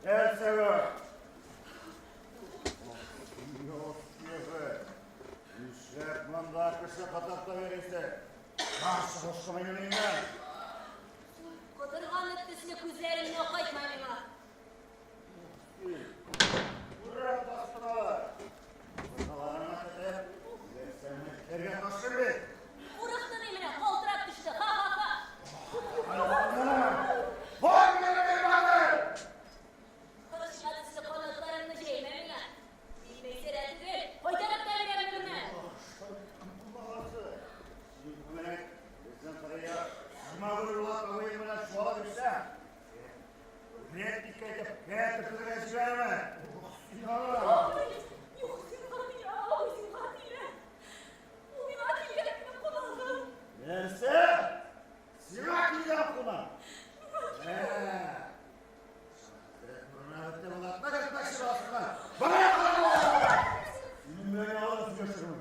El sever. Yok şefe. Şefman da arkasına patakla verirse. Nasıl hoşuma yöneyim ben? Kodurgan ötesine kuzlerimle koyma bana. Buraya tasına var. Basalarına kadar. Sen terbiye nasıl bir? Vuruktu demine, kolturak düştü. Ha ha ha. Vay benim imanım! Konuşmadı size konuklarını şeyime bile. İyi seyretti değil. Hoytanıp da veremem ben. Babası. Şimdi bu melek bizden paraya sıma vururlar kavayı bana şuala bilsem. Niyet dikkat et. Niyet tıkır geçirme. Sinanlar. Yok Simhati ya, o Simhati ile. Bu Simhati ile kullandım. Neresi? Silah yapma. Burnavette bulatma kaçmak şurasına. Bana yapma! Senin böyle alırsın göçürümü.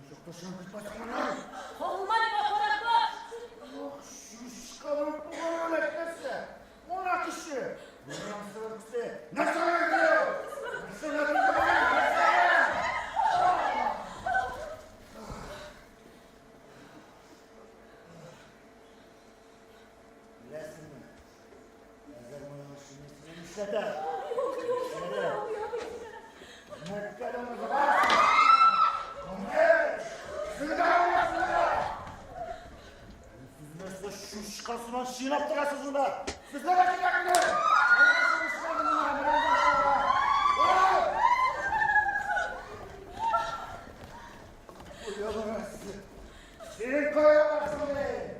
Çok taşıyan kıtmasın ya. Olma ne koraklar. Şu şıkalım bu kadar öğretmezse. Ona kişi. Bundan sığırtısı. Nasıl öğretiyor? Nasıl öğretiyor? Bilesin mi? Ezer boyamış şimdi işlete. Yok yok yok. Mekkale mi zaman? Ahmet! Sığda olmasın da! Siz nasıl şu şıkasından şiir yaptırarsınız da? Siz ne bakın yakını? Allah'ın ışıklarını bunlar, biraz daha sonra. Uyuyalım sizi. Şiir koyamazsın beni.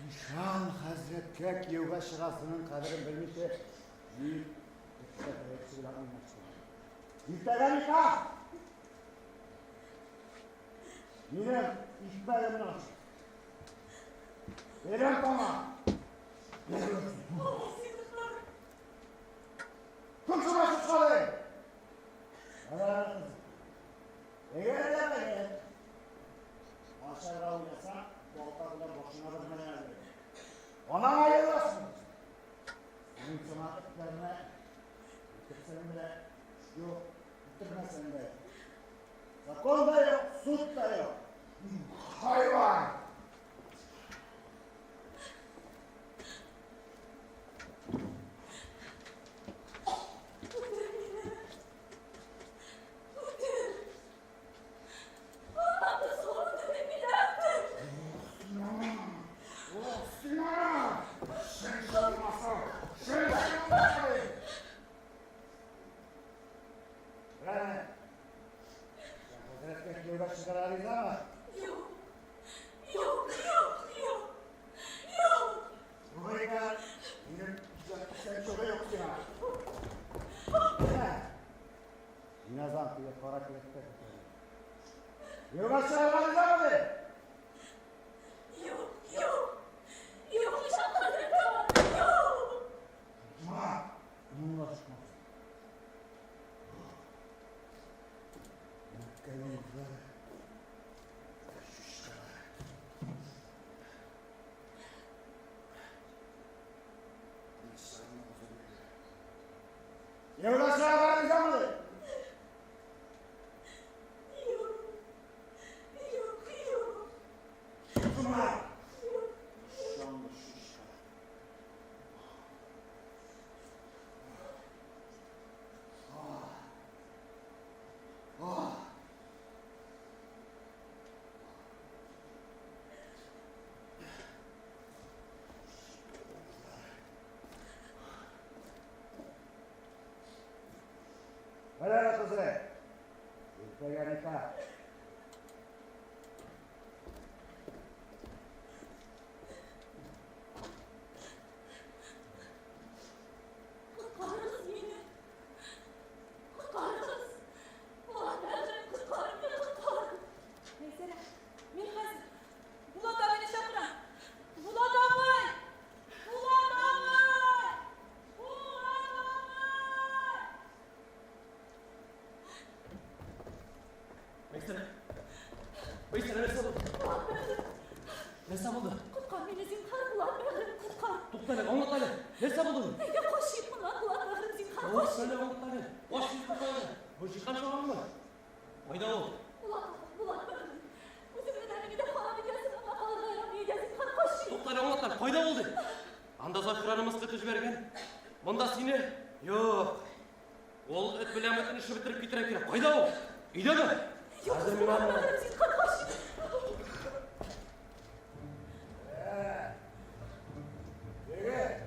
Nişan Hazret Kek Yevga şırasının kadrini bilmişti. Büyük hepsiyle anlaşılır. İsteden nikah! Yine işbeyimden açık. Verin bana. Veriyorsun. Tut şu başı çalayım. Allah'ın kızı. Eğer edemedi. Aşağı oynasa, volta bile boşuna vurmaya veriyor. Ona ayırırsın. Senin sanatlıklarına bitirsen bile yok, bitirmesen de. Sakon da yok, süt da yok. Hayvan! çıkararız ama. Yok. Yok, yok, yok. Yok. Buraya benim sen çok yoksun ha. Yine zantiye para kılıkta tutuyor. Yok aşağılarınız mı? Yok, yok. Yok, nişanlarım tamam. Yok. Ma, bununla çıkmaz. Mükemmellikler. Şuşkalar. İnsanın huzuruyla. Yok aşağılarınız mı? Yok. Yok, yok. Ma. Şanlı şuşkalar. Helal kızı. Yurtta yanıta. Kurtarırız beni. Kurtarırız. Ulan benden kurtar beni, kurtar. Neyse, ben hazır. Bulat abini çağıran. Bulat abi! Bulat abi! Bulat abi! Veysel ne sabıldı? Bulat beni. Ne sabıldı? Kurtar beni, zinhar Bulat beni, kurtar. Tuktane, anlat hadi. Ne sabıldı? Neyde koşayım mı lan Bulat beni, zinhar Oğuz koşayım. söyle anlat hadi. Boş yüz tutanı. Bu çıkan şu an mı? Hayda ol. Bulat beni. Üzümün önüne de para biliyorsun ama ağlayamıyor, zinhar koşayım. Tuktane anlat hadi. Hayda oldu. Anda zor kıranımız kıtıcı vergen. Bunda seni. Yok. Ol et bilemetin işi bitirip bitirek kire. Hayda ol. İyi de mi? Yok, Hazır Bulat mı? beni, zinhar koşayım. Yürü.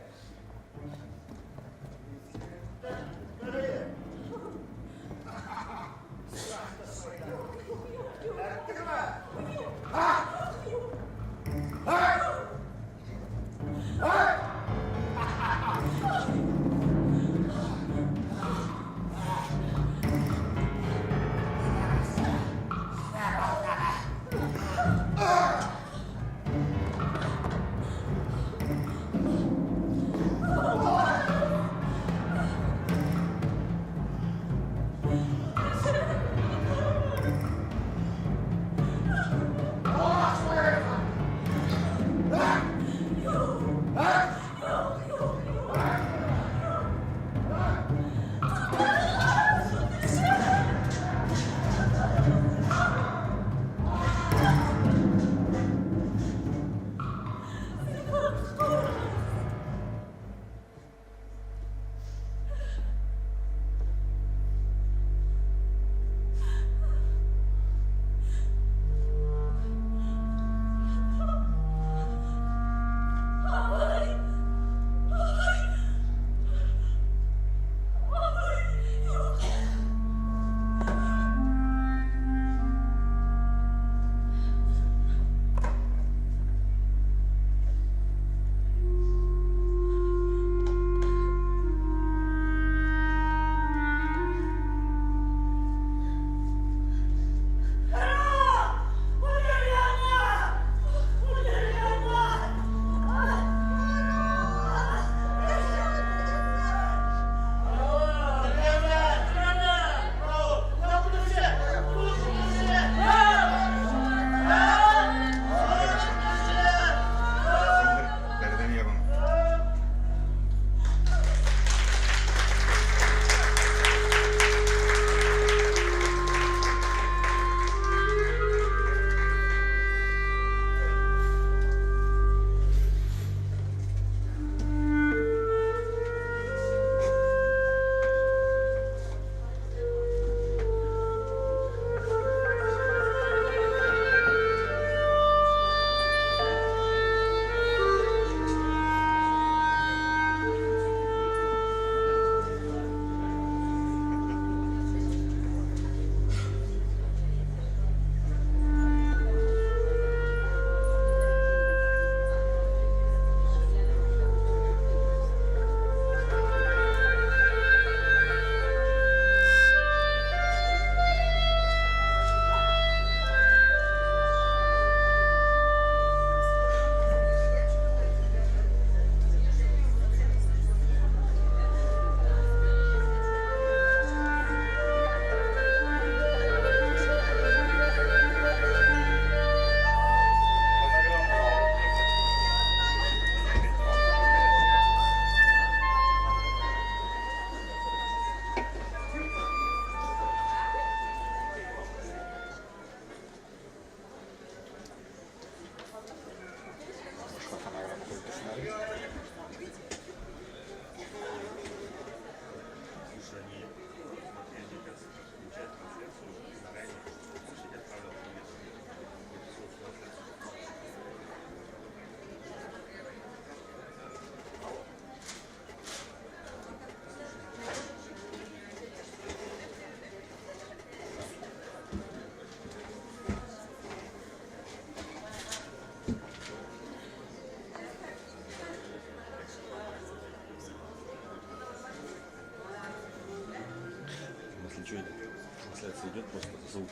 звук.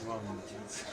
Вам не интересно.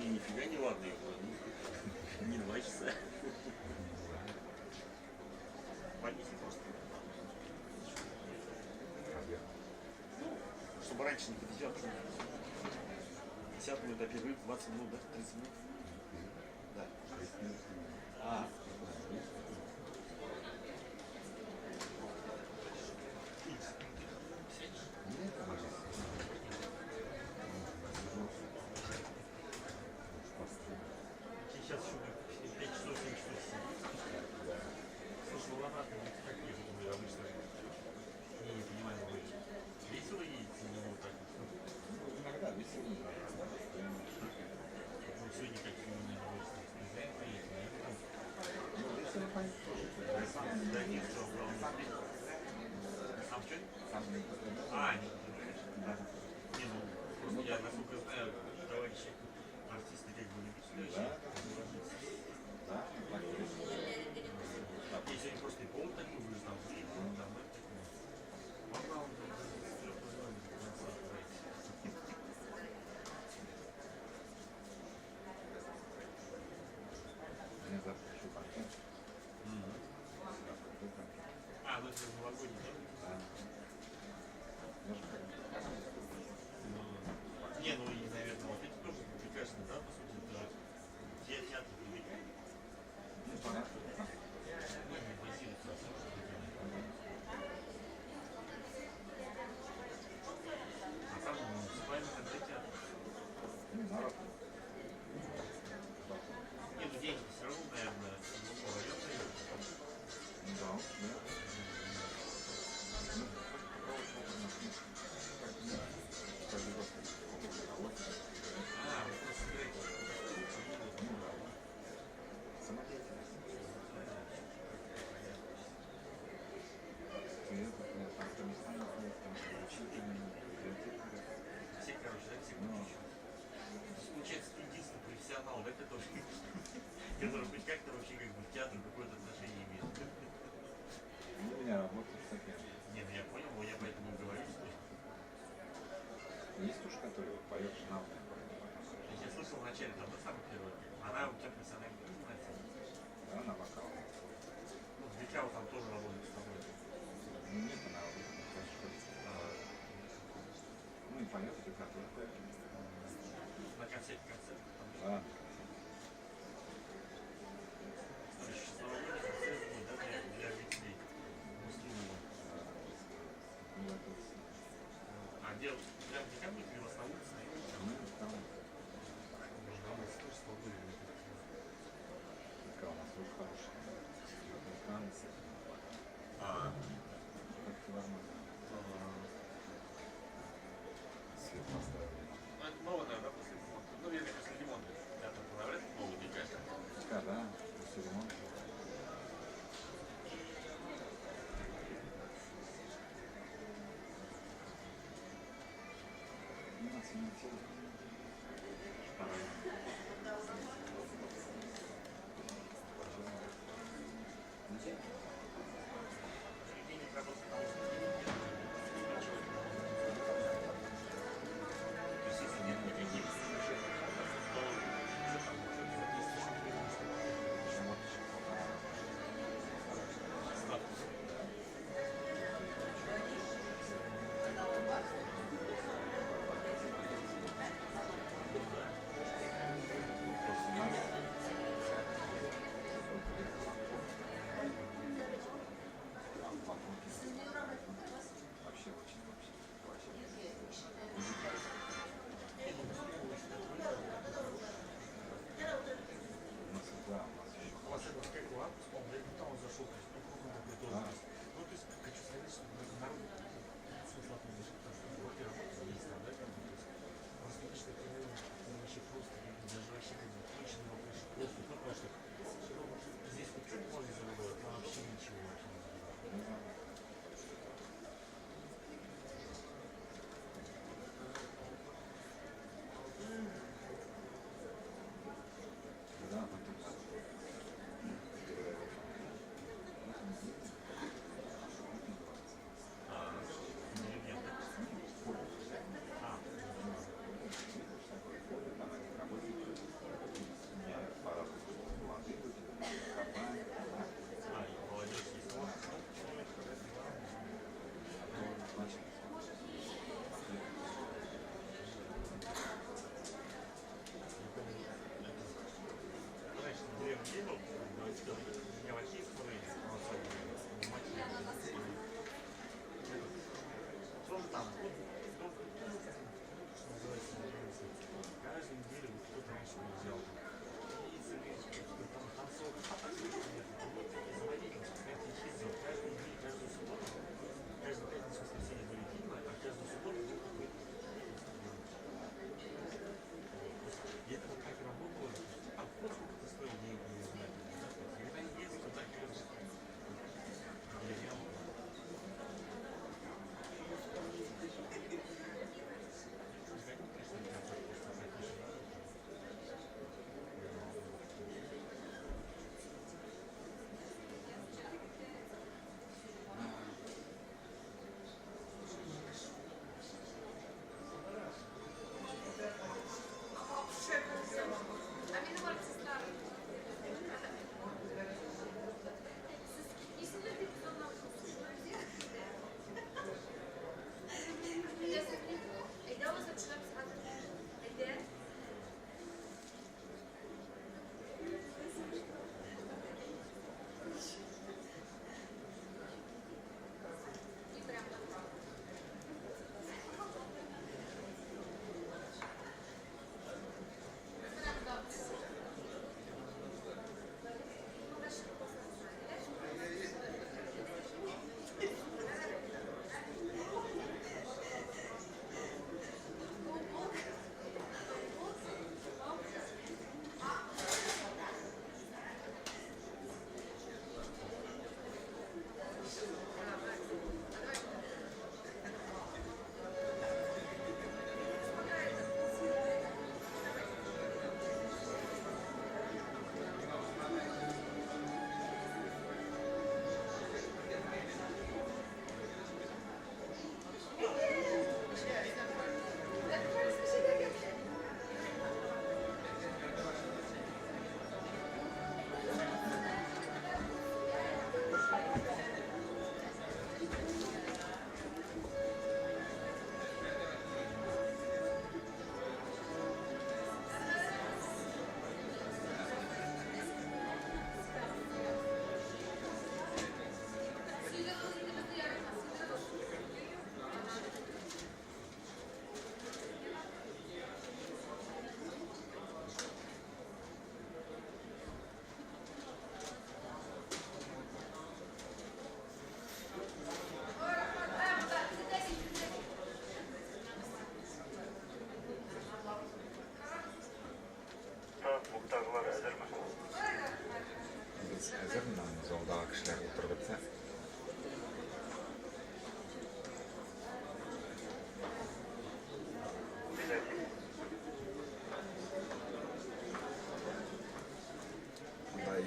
Нифига не ладно его. Не 2 часа. Понизить просто. Чтобы раньше не подъезжал. 50 минут, а перерыв 20 минут, да? 30 минут? Да. А. Сейчас еще 5 часов, 7 часов сидеть. Слушай, ну ладно, как я думаю, обычно не понимаю, вы весело едете, не вот так вот. Иногда весело. Ну, сегодня как не удовольствие. Не знаем, поедем, нет? Ну, весело понятно. Да нет, что, главное, сам что? Сам не потребляешь. А, не понимаешь? Да. Не, ну, просто я, насколько знаю, товарищи артисты как бы не представляют. Да, так весело. Если они просто и повод такой, вы там выехали, там это такое. Вам с 3 до конца отправить. Мне завтра еще концерт. А, ну это новогодний, да? Да. Я же как Не, ну и, наверное, вот эти тоже прекрасные, да, по сути, это театр великий. ну, понятно. Ну, не базируется на самом деле. А там муниципальный театр. Не знаю. Нет, ну деньги все равно, наверное, ну, районные. Да, да. Ну, как бы, каждый год удовольствие. А, вы просто играете. Ну да. Самодеятельность. Ты это, там комиссионер, там учительный, библиотекарь. Все, короче, да, все Ну, куча. Получается, ты единственный профессионал, да, который хоть как-то вообще как бы к театру какое-то отношение имеет. ну, у меня работа всякая. Не, ну я понял, я поэтому и говорю, что Есть уж, который поет журналный. я слышал вначале, там, на самом первый, она у тебя профессионально занимается. Да, на вокал. Ну, Дикао там тоже работает с тобой. Нет, она в школе. Ну и поет, и который поет. На концерте там. Да. Что еще с новогодний концерт будет, да, для жителей Муслимова. Ну, это А где, прям в декабре или у вас на улице? ну, там такая у нас очень хорошая. Американцы. А, Как филармония. Свет поставили. ну это новое, наверное, после ремонта. Ну, вернее, после ремонта. Театр понравится новый, мне кажется. Пока, да, после ремонта. У нас не Денег работает.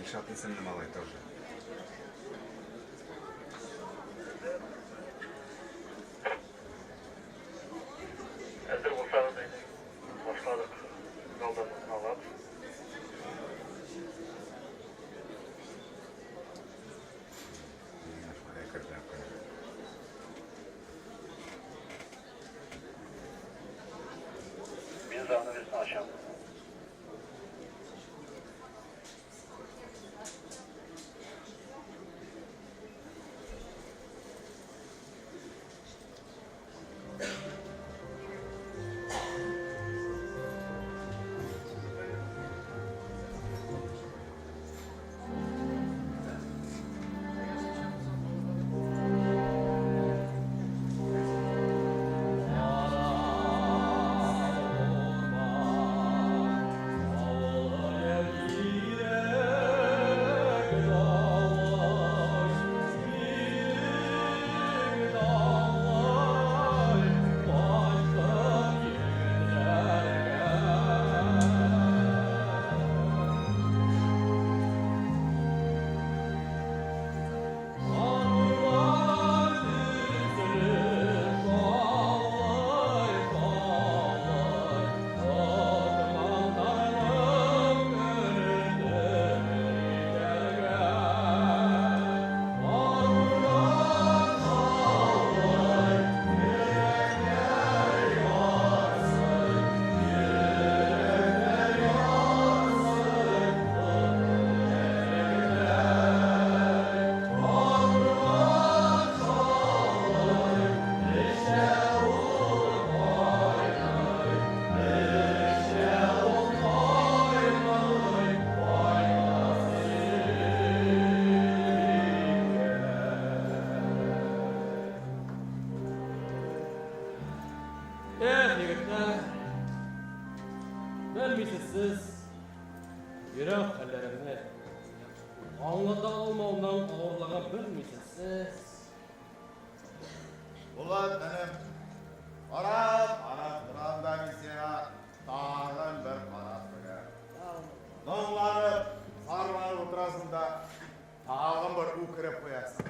Ильшат исемli малай тоже. Hazır olsanız aynen. Başladık. Yoldan alalım. Biz zannedesin aşağı. Yigitler, bilmeysiz siz, yürek hallerini, anlata olmağından ağırlığa bilmeysiz siz. Ulan benim arap duran ben sana tağın bir qarap bile. Donlanıp, sarlanıp oturasın da tağın bir ukirip koyasın.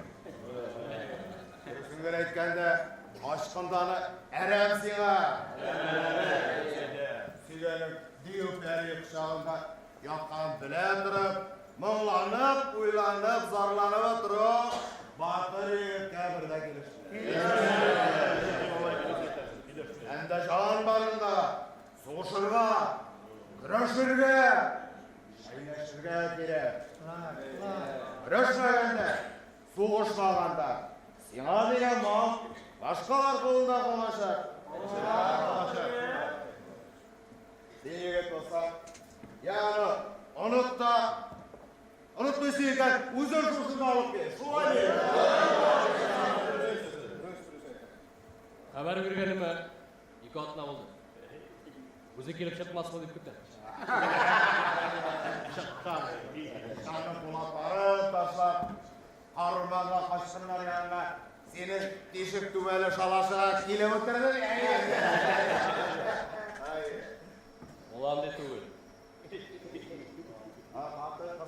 Şunlar aytkanda aşkındanı erem sana. Sülenin deyip beri kuşağında yatkan bilen durup, mınglanıp, uylanıp, zarlanıp oturup, batır yigitke birde gelişti. Hem de can barında soğuşurga, kırışırga, şayleşirga gerek. Kırışmaganda, soğuşmaganda, sana degen mal başkalar kolunda konuşar. Sen yigit olsa, yani unutmaysa ekan, o'zing shushuni olib kel. Shu ayni. Haber vergenime, iki atla oldu. Bize gelip çıkmaz mı deyip gitti. Sana polatları taşlap, harmanla kaçsınlar yanına. Senin deşik düveli şalaşa kilometreler Olan ne tuğul?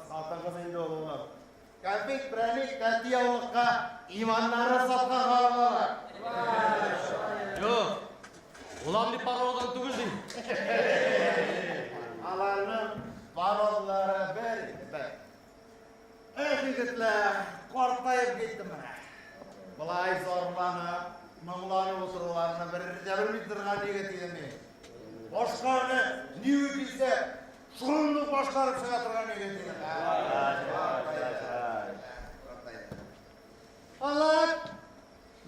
Satın kız indi oğlum. Kalpik, pranik, kalti yavulukka imanları satkan kalmalar. Yok. Ulan bir para odan tuğul değil. Alanın parolları bir. Yigitler, korkmayıp gittim bana. Bulay zorlanıp, mınglanıp otururlarını bir bitirgan yigit edim men. Boşkarını ne bilse, şunlu boşkarıp çıga turgan yigit edim. Oğlum,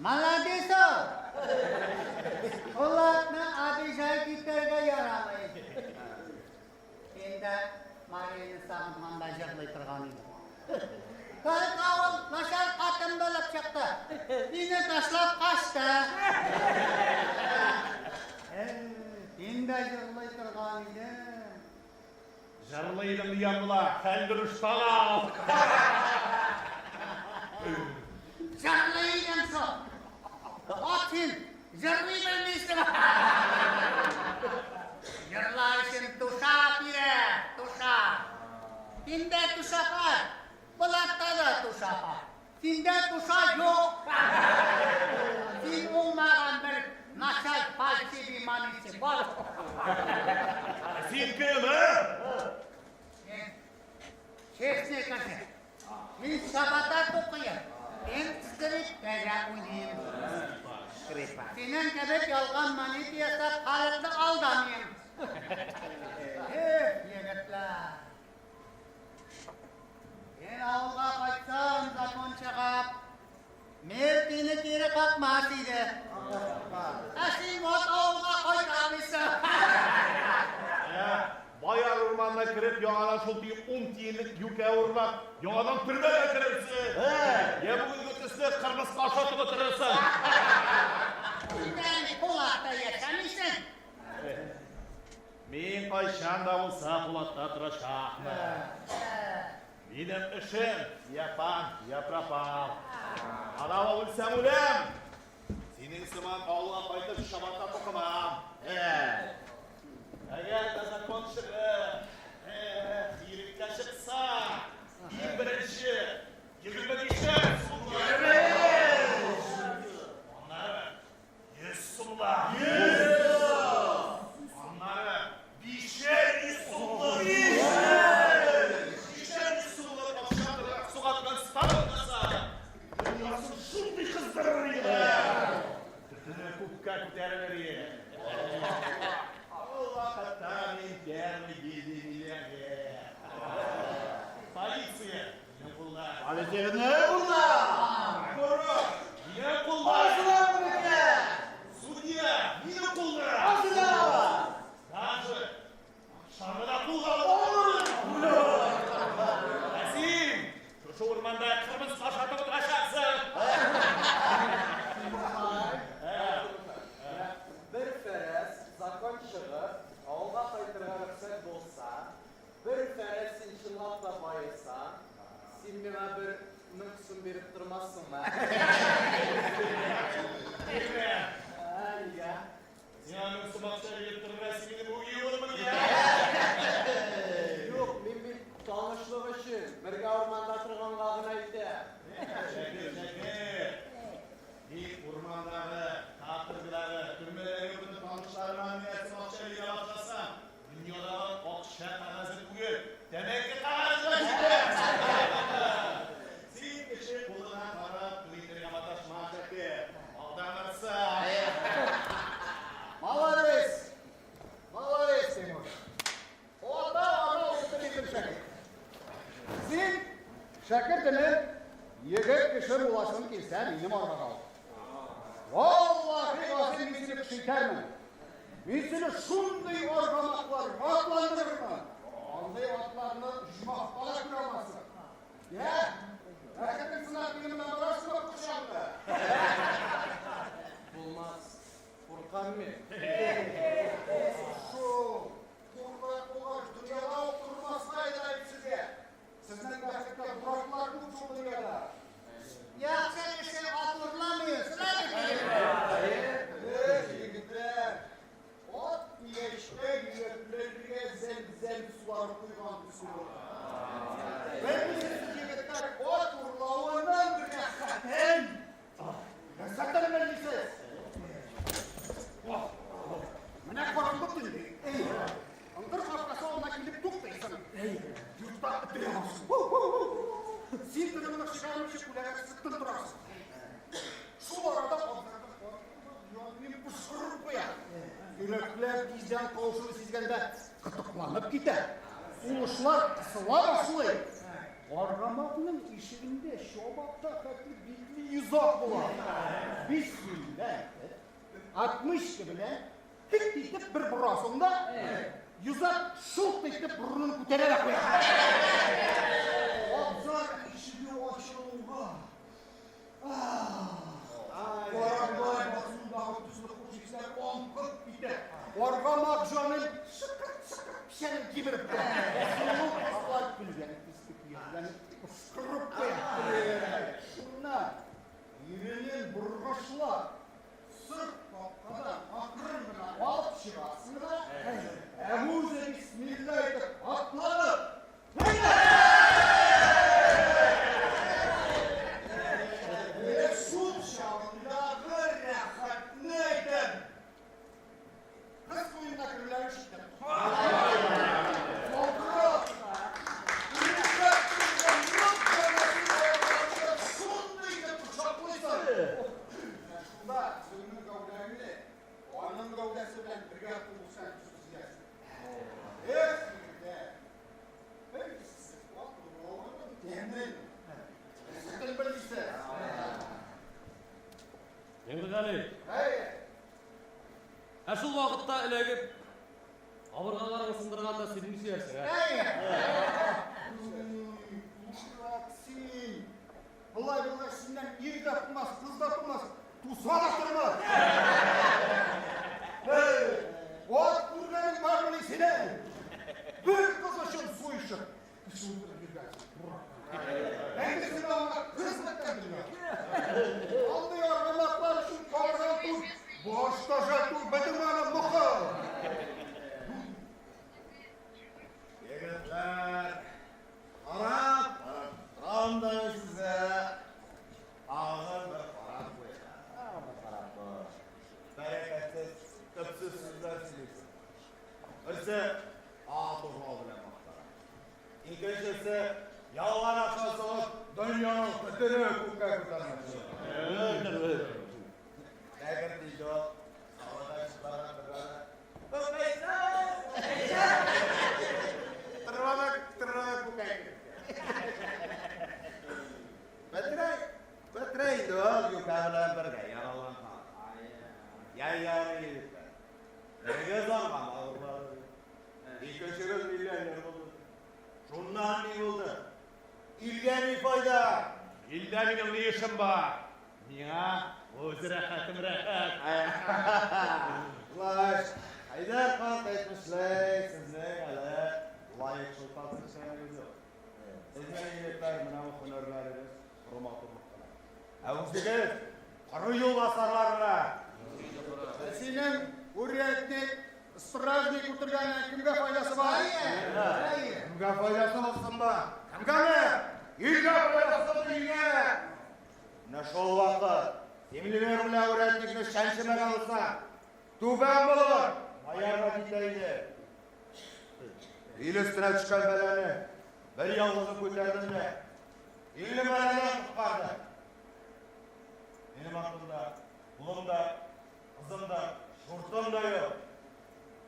malades ol. Oğlum, abişay gitlerge yaramayız. Endi Mariyan'ın sağımdan jığlay turgan edim. Kavul, naşar qatım bo'lib chiqdi. Meni tashlab qochdi. Endi jığlay turgan edim. Jarlaydım diyemla, kendiriş al. Jığlaydım şu. Atın, jığlay bilmeysin. Jığlar için tuşa pire, tuşa. Sinde tuşa var. Bulatta da tuşa var. Sinde tuşa yok. Sin olmayan bir naşal falsi bir manisi var. Sen kim ha? Şefsine karşı. Ben sabahlar okuyayım. Ben skrip oynayayım. Senin gibi yalgan mani diyese halıklı aldanayım. Yigitler. Ben avluğa kaçsam zakon çıkıp Mertini geri kalkmasıydı. Asim ot avluğa koymamışsın. Bayar ormanına kirip yoğadan şol deyip 10 tiyinlik yüke vurmak, yoğadan türmeye kiripsin. Ya bugün götürsün, kırmızı kaşatı götürürsün. Sen kulakta yaşamışsın. Men qayşan da olsa Polat'ta duracaqmı? Benim işim yapan, yaprapal. Adama ölsem ölem. Senin sıman Allah'a qaytıb şabatla toqimam. Eğer de zakon çıkıp, yirikte çıksa, en birinci, 20 kişi, onları 100 sulla. Onları bişer 100 sulla. Bişer 100 sulla. Akşamdır sokaktan star olmasa. Dünyasını şimdi kızdırır yine. Tütünü kukka kuterleri. Allah kattamin gelme gizliliğe. Polisiye. Ne kullar? Polisiye ne kullar? Koru. Ne kullar? Asılar mı ki? Sudya. Ne kullar? Asılar. Tanrı. Şarmıda kullar olur. Asim. Şu ormanda kırmızı taşlarda oturacaksın. Bir feres zakon çıkıp, avluğa qaytırga ruxsat bolsa, bir feres sen çınlap da bayırsa, sen bana bir nüksün berip durmazsın mı? Sinan'ın sumakları yıktırması gibi bu iyi olur mu ya? Yok, men bir tanışlık için birge ormanda turgan qadın aytdi. Şekil. Bir ormanları, katırgıları, türmeleri yurdu tanışlarına niyet sumakları yavaşlasam, dünyada okşa kanazı bugün. Demek ki kanazı Sen işi kuluna para, Twitter yamataşma şekli. Aldanırsın. Молодец, Тимур. O da ana olsun bizim şakir. Sen şakirtini yigit kişi ulaşın ki sen benim orada kal. Vallahi ben seni kışıkarım. Ben seni şunday orgamaklar atlandırırım. Anday atlarını düşmak bana kuramazsın. Ya, şakirin sınav günümden barasına kuşandı. Bulmaz. Furkan mı? Şu Toprak Ulaş dünyada oturmasına edeyim size. Sizden gerçekten bıraktılar mı bu dünyada? Ya sen hatırlamıyorsun yigitler. Ot yeşte yüreklerine zem sular kuyulan bir su. Ben siz yigitler ot urlavından bir yasakken. Yasakken ben siz. Mana karanlık değil. Angır kapkası olmak gidip tutmayasın. Yurtta ötüremezsin. Sen dönümünü çıkarmış kulağına sıktın durarsın. Şu arada yanını pışkırıp koyar. Yürekler bizden kavuşunu sizgende kıtıklanıp gider. Uğuşlar kısıla başlıyor. Argamak'ın işinde şobakta katı bitli yüzak bular. Bismillah. 60 gibi tik tik bir burasında yüzak şult tik burnunu kutererek koyar. Abzar işini açılma. Oragay basındağı tüzlü kuşikler 10-40 biter. Orgamak canım şıkırt pişenip gimirip koyar. Sulu asfalt gülü yani pislik yani ıskırıp koyar. Şunlar yürünün burgaşlar sırf kapkadan akırından alıp çıkarsınlar. Eûze bismillah edip atlanıp Şut şavındağı rahat neydim? Kız kuyunda kırılar işittim. Еңгізәли, әшіл вақытта ілегіп, авырғаларыңы сындырғанда сенің сүйерсің, Бұлай сінен ел де тұмас, қыз да тұмас, туса да тұрмас. От көргенің бар мені сенен. Бір қыз үшін сойшық. Әңгісін ауға қыз мәттен білмек. Алдай арғымақлар үшін қарған тұр, башта жату бәдің ана мұқы. Егетлер, қарап, тұрандай сізі ağır bir karar koyacak. Karar bu. Bereketsiz, köpsüz sizler silirsin. Öse, ağırlığı bile baktılar. İkinci yalvar akşası olup dünyanın kötülüğü hukuka kurtarması. Eğer deydi o, havada çıklara kırara. Tırvanak hukukaya Betraydı o, yukarıdan birge yaralan kan. Yayarı yürütler. Nege zaman ağırlar. İköşürüz milyoner oldu. Şundan ne oldu? İlgen bir fayda. İlde benim ne işim var? Niye? Özü rahatım rahat. Ulaş, haydar kalk etmişler, sizler hele. Layık sultansın şeyiniz yok. Sizler iyilikler, mınavı hünerleriniz, hürmatırlıklar. Әуіздігіз, құры yol басарларына. Сенің урядник, стражник отырғаннан кімге файдасы бар? Кімге файдасы болсын ба? Кімге ме? Елге файдасы болсын елге. Мына шол уақыт, емлемерімлі урядникні шәншімеген болса, тубан болыр, аяға кетейді. Ел үстіне түшкен бәләні, бір ялғызы көтердіңді. Елі бәләнен құтқарды. Benim aklımda, bulumda, kızımda, şurtumda yok.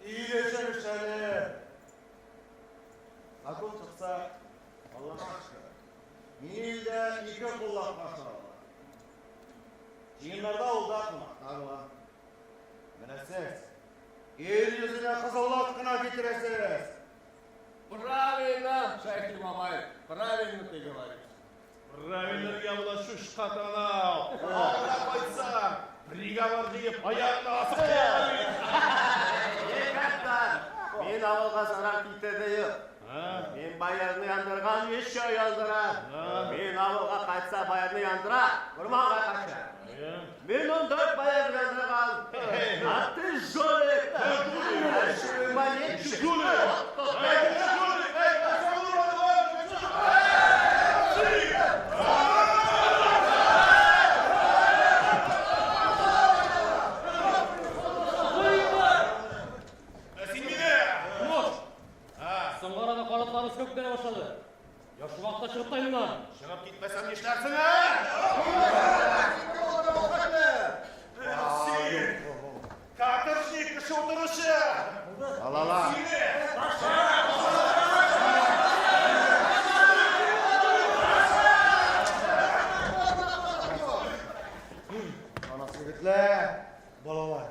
İyileşen işleri. Akıl çıksa, Allah'a aşkına. Minilde iki kullak maşallah. Çiğinlerde oldu aklıma. Ağla. Menesiz. El yüzüne kızıllatkına getiresiniz. Правильно, Шайх Мамай, правильно ты говоришь. Правильно я влашу шкатанал. Ağla koysa, приговор deyip ayağına asıp koyayım. Yekatlar, men avulga zarar ketadi yo'q. Men bayarni yandırgan eşya yandırar. Men avulga qaytsa bayarni yandırar. Urmoqqa qacha. Men 14 bayarni yandırgan. Atti jolik. Shu malik jolik. Соңғарада қаратларыңыз көктене башлады. Яшы уақытта шығып тайыңдар. Шығып кетмесем нештәрсің, Каторжник кіші отырышы! Алала. Anası gitler, balalar.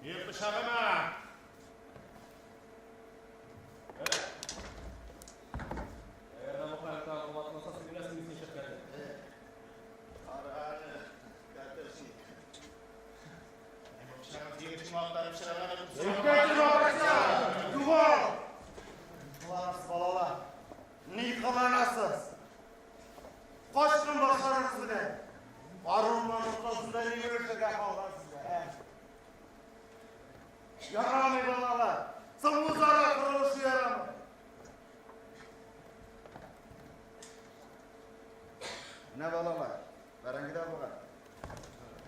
Ел bıçağıma! Eğer bu hayattan olmasa sinirlesin bizim şirkette. Kulağınız balalar. Ne kılanasız? Kaç gün başlarınız bile? Varılmanın ortasında ne görürsek kaldan size. Yaramı balalar. Sınıflara kırılışı yaramı.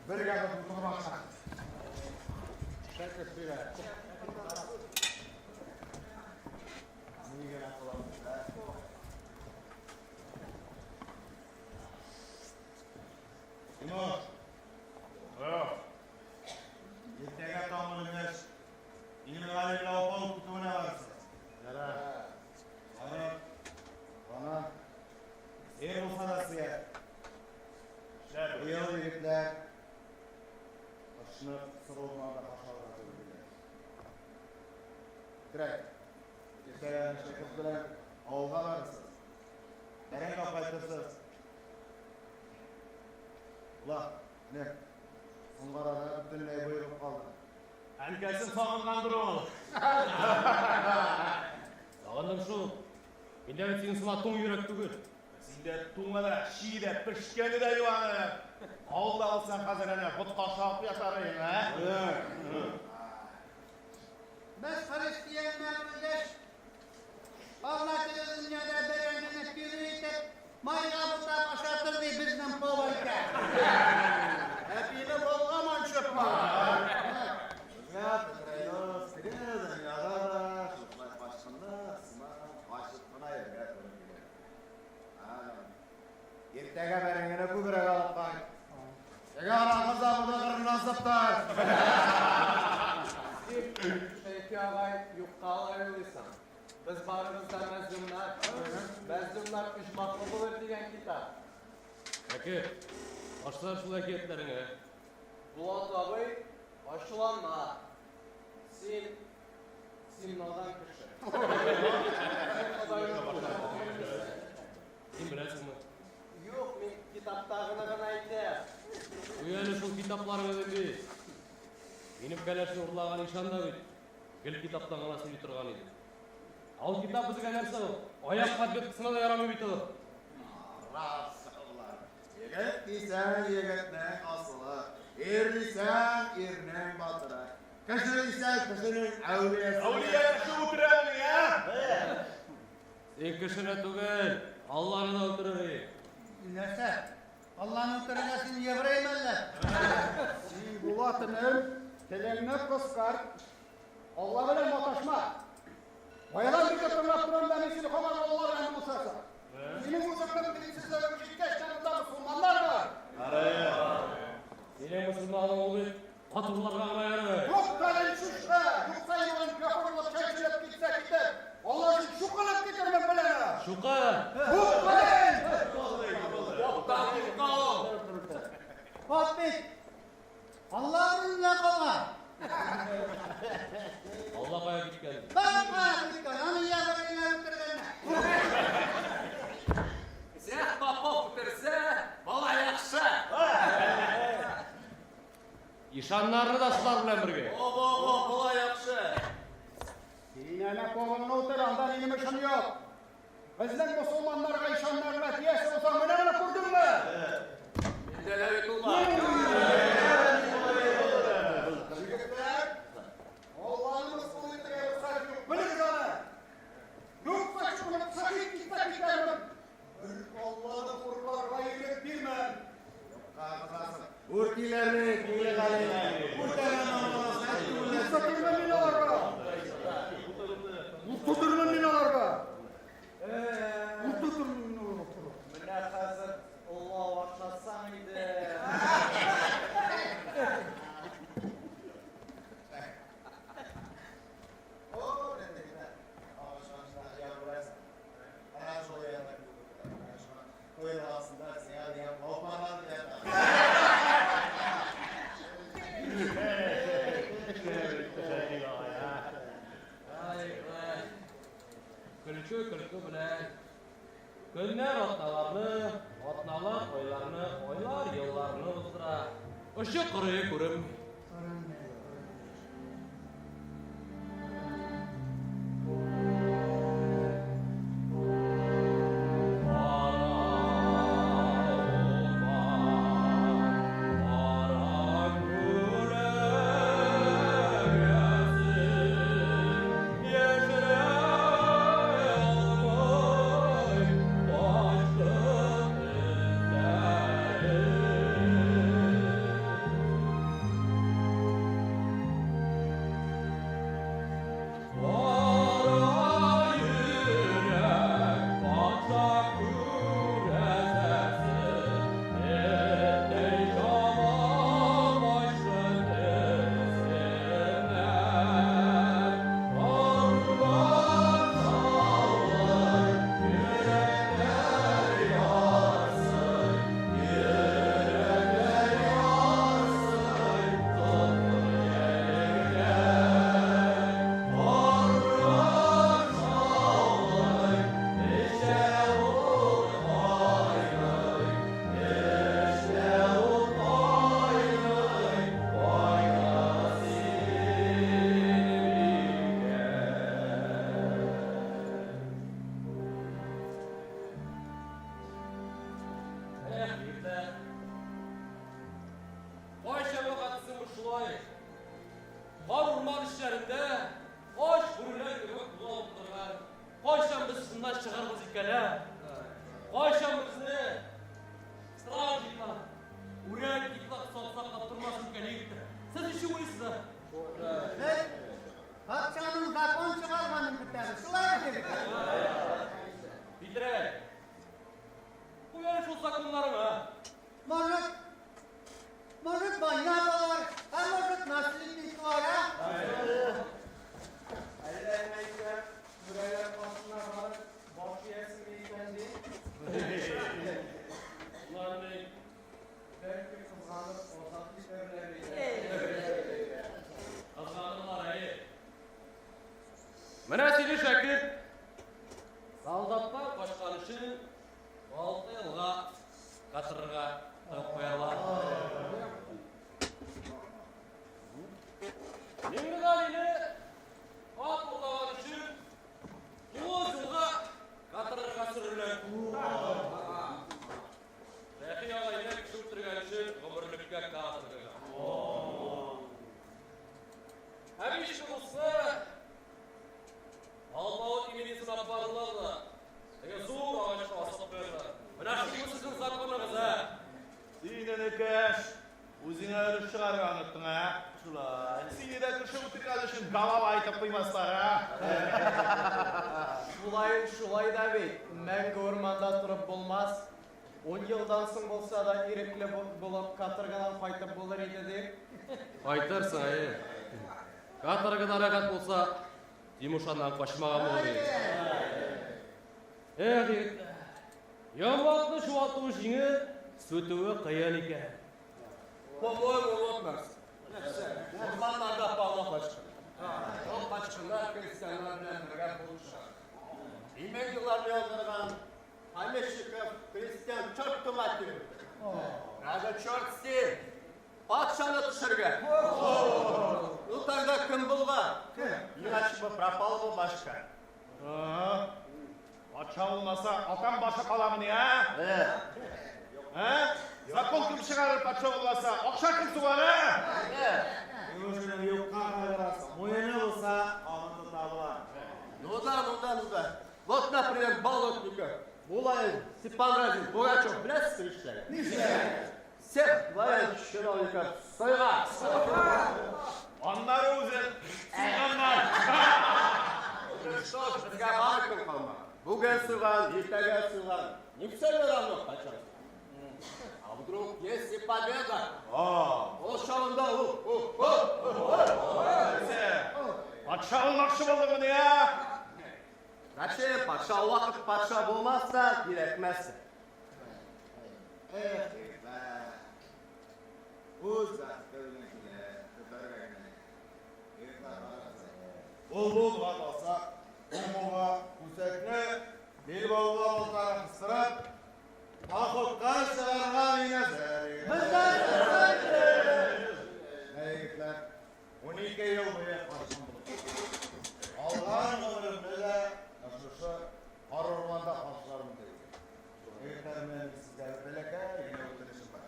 Bir gapı tutulmazsa. Şerkes bir ver. Niye gelen kılamız ha? Timur. Ertege tamamınız. İlmi galiyle opal kutumuna varsın. Yara. Bana. Er olsa da siye. Uyal yigitler. Başını sır olmanda haşarlar öldüler. Direkt. Ertegen şekip bilen avga varırsınız. Eren kapaytırsınız. Ula, ne? Onlara bütünlüğe buyurup kaldı. Herkesin sağındandır oğlum. Sağındım şu. Mende senin sıla toң yürek tügül. Sende toңada şiide pişkeni de yuvanı. Ağılda alsan hazırene butqa şapı yatarayım ha? Biz Hristiyanlar bileş. Allah'ın dünyada beğendiğini biriydik. Maygabıda başlatır diye bizden polarken. Hepini bolgaman çöpma. Ya, Petreyos, nereden yara? Şutlar başında, sınav, başlıkına yerler. Ertege berengene kubire kalıp kay. Egara kazabıda kırılan saptar. Şeyki ağay yukta ağayılıysan. Biz barımızda Mezzumlar Üşmaklı bulur diyen kitap. Peki, başlar şu hareketlerine. Bu adabı başlanma. Simnadan kışı. Kim bilesin mi? Yok, men kitaptağına gana aytayım. Bu yani şu kitaplarını dedi. Benim keleşini urlagan işan da bit. Gel kitaptan anasını bitirgan idi. Al kitap bizi nerse o. Ayak kadbetkisine de yaramı bit o. Rasıllar. Yeget diysen yegetnen asılı. Er diysen ernen batıra. Kışır diysen kışırın avliyesi. Avliye kışı oturan ya. Sen kışına tügel. Allah'ını da öldürür. Neyse. Allah'ın kırılasını yevreyim eller. Bulatının telenine kıskar. Allah bilen mataşma. Bayalan bir katırlap duran denesini koman Allah ben musasa. Senin musakların bilinçsizler ömüşlükte canında Müslümanlar var. Yine Müslümanın oğlu patırlarına ayarı. Yok kalem şuşta. Yok sayılan kafırlık çekilip gitse gider. Allah'ın şu kılıp getirmem bilene. Şuka. Bu kalem. Hobbit. Allah'ın ne kala? Allah kaya git geldi. Ben kıyafetler. Hani yazarıyla öldürgenler. Sen kapı bitirse, bala yakşı. İşanlarını da sular bilen birge. Bala yakşı. Dinene kolunu oturandan ilim işim yok. Bizden Müslümanlarla işanlarla diyesi olsan önemli kurdun mu? Bildeleri kullar. Yigitler, Allah'ın Müslümanlıkla ruhsat yok. Bilin sana. Yoksa şunu sakit gitmek isterim. Allah'ın kurlar gayret bilmem. Urkilerini, kilegalini. Urkilerini Allah'ın Mustafirme minalarga. Mustafirme minalarga. Mustafirme minalarga. Mine hazır Allah başlatsan idi. Külçü bilen. Günler otnalar oylarını, oylar yıllarını uzdıra. Işık kırığı görüm. Var orman işlerinde hoş bürüler gibi kullanıldırlar. Koşan şundan çıkarmız ikele. Koşan bizni stratejikler. Uğrayan gitler soksak kaptırmasın ikele. Siz işi uyuyorsunuz ha. Hey, Patşanın zakon çıkarmanın biter. Şular mı dedik? Bitirelim. Bu yarış olsak bunların ha. Moruk manyak var. Hem moruk nasıl bir var ha? Ellerine buraya basınlar var. Boş yersin beyefendi. Ulan bey. Belki kızlanıp ortak işlerine Kazandılar ayı. Mene seni Şakir. Saldatlar başkanışın 6 yılga katırga tırıp koyarlar. Şimdi galini at olagan için 9 yılga katırga sürülür. Rehi ağayla küçültürgen için ömürlükке katırga. Hem iş olsa Almağın imini sınavlarla zor ağaçta asıp verirler. Önaştığımız sizin saklanırız ha. Seni keş. Uzine ölüp çıkargan öttün ha. Şulay. Seni de kırşı oturgan için galap aytıp koymazlar ha. Şulay da bey. Men ormanda turup bulmaz. 10 yıldan soň bolsa da irekli bulup katırgadan fayda bulur edi deyip. Aytarsın ayı. Katırgıda harakat bolsa Timuşandan kaçmağa mı oluyor? Edi. Yamaklı şu atı işini sütüğü kıyan iken. По-моему, olmaz. Ormanlarda bağlı başkan. O başkanlar Hristiyanlar bilen birge buluşar. İmen yıllarını yıldırgan Hameşikov Hristiyan çört tumatı. Raga çört stil. Патшаны түшірге. Ұлтаңда кім бұлға? İlaç mı, пропал mı başka? Paça olmasa atan başa kalamını ya? Ha? Zakon kim çıkarır paça olmasa? Okşa kim suvar ha? Yolcunun yok kankalarası. Moyene olsa alında tabi var. Удан. Вот, например, Болотников, Булаев, Степан Разин, Пугачев. Білесіз işleri? Всех двоих чиновников сойға. Onları uzun. Onlar. Что ж, бізге барыкын қалма. Бүгін сыйған, ертеге сыйған. Не все равно қачан. А вдруг если победа? Ол шағында Paça olmakşı buldu bunu ya? Зачем? Патша уақыт патша болмаса, керекмәсі. Ol kalsa, umuğa, kusekne, bir baba olsa kısırıp, akıttan çıkargan yine seri. Neyikler, 12 yıl boyu karşım bulur. Allah'ın ömrümde de yaşlısı har ormanda karşılarım dedi. Neyikler sizlere beleke yine oturuşum var.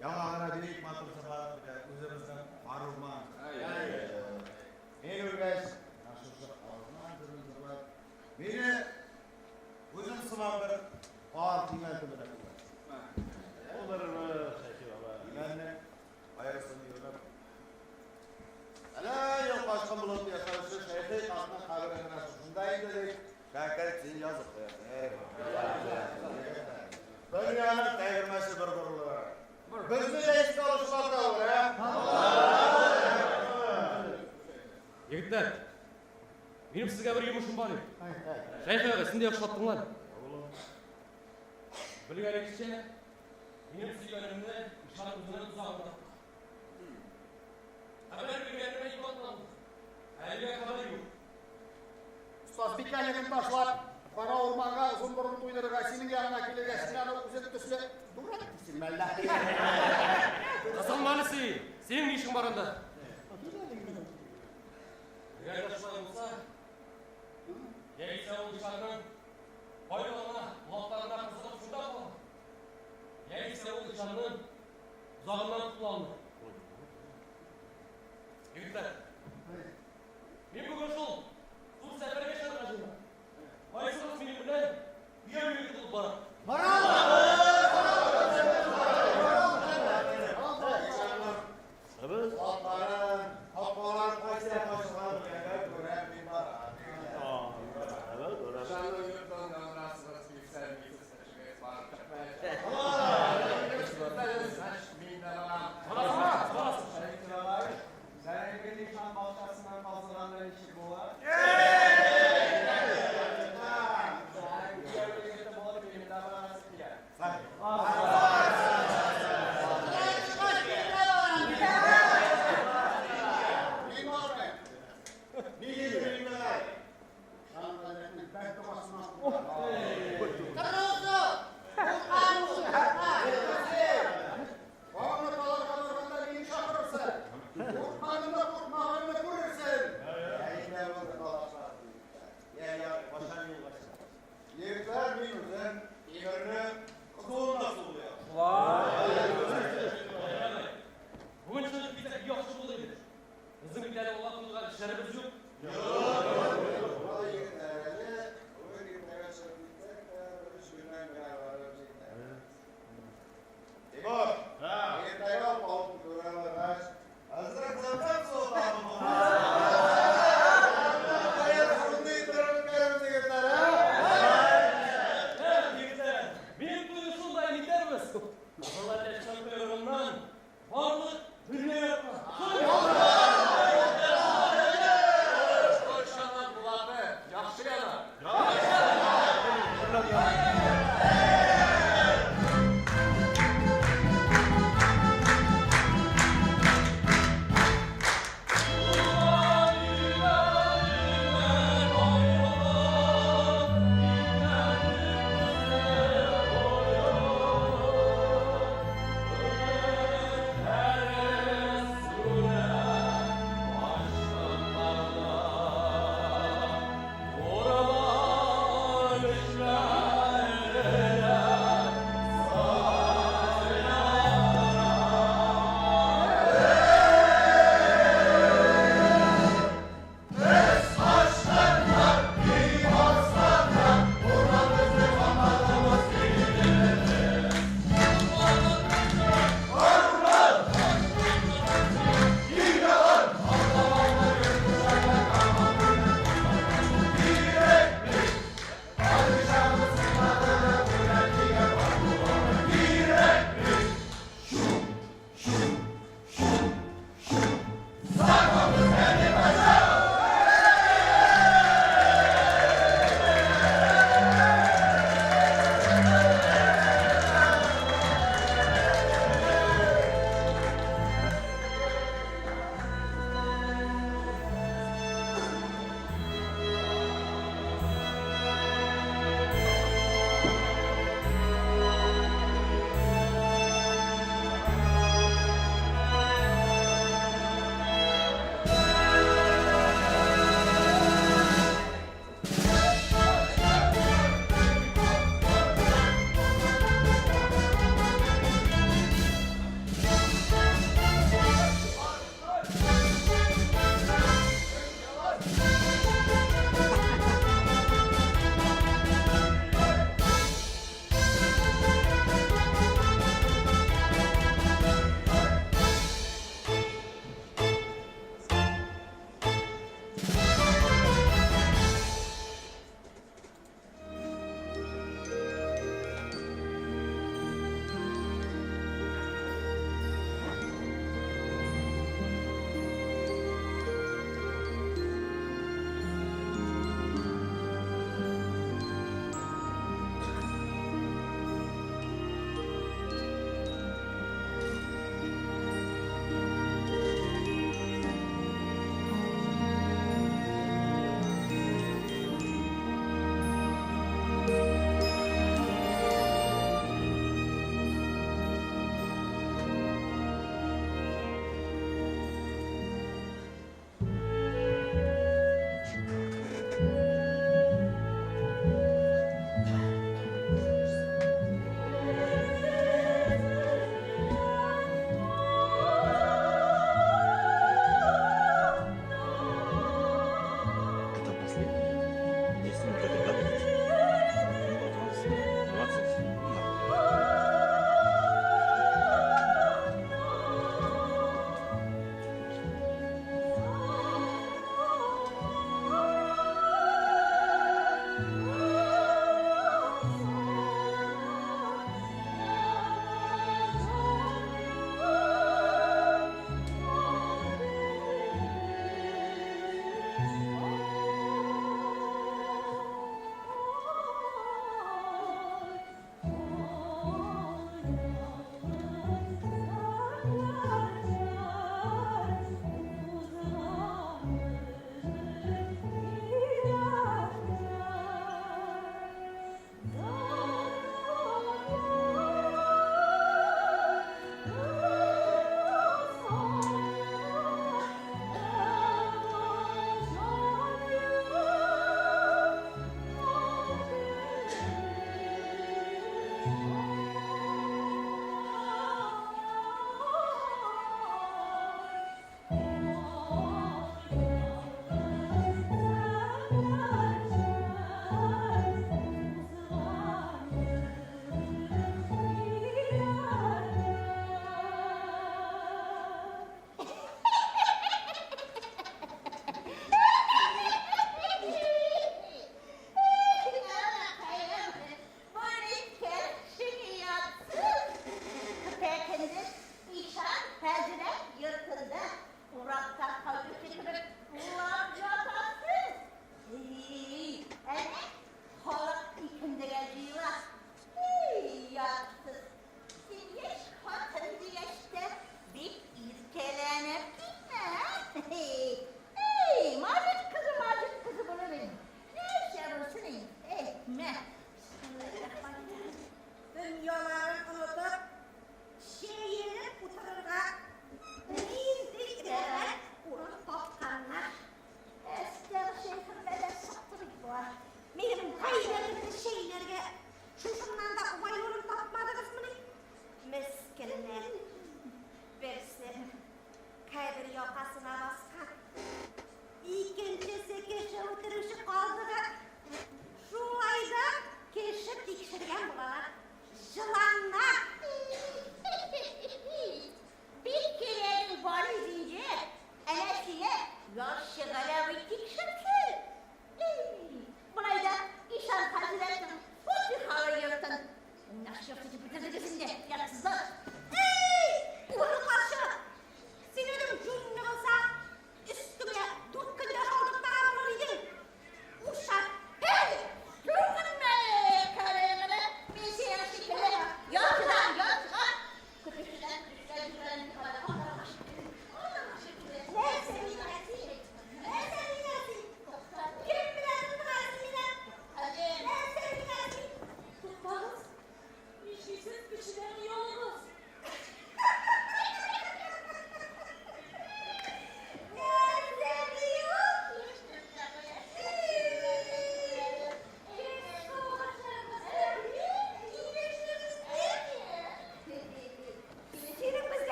Yanağına bir ilk matırsı var, üzümüzden har orman. En ürgeç, yaşlısı orman durumda var. Beni uzun sınav bir ağır kıymetli bırakırlar. Onları çekiyor var. İmenle ayarısını yiyorlar. Hala yok başka bulut yaşarısı şeyde aklına kaybetmez. Şundayım dedik. Şarkı için yazık. Ben yanıp değirmesi durdurular. Bizi de eski alışmakta olur ya. Yigitler, benim sizge bir yumuşum var. Şayxaga sinde okşattыңlar. Bilgerekçe, benim sizlerimde işaretlerine tuzağında. Haber bilgilerime iyi bakmadım. Elge kadar yok. Ustaz bir kayakın taşlar. Kara ormanga uzun burun tuydurga senin yanına kelege sinanı uzun tüsle. Durak gitsin mellah. Kazanmalısın. Senin işin var onda. Eğer taşlar olsa, yaysa o dışarının koyduğuna, kulaklarına kızılıp şurada kalır. Yaysa o dışarının uzağından kullanılır. Yigitlar. Men bugun sul safarga chiqardim. Qaysiz men bilan yurib qilib boradi.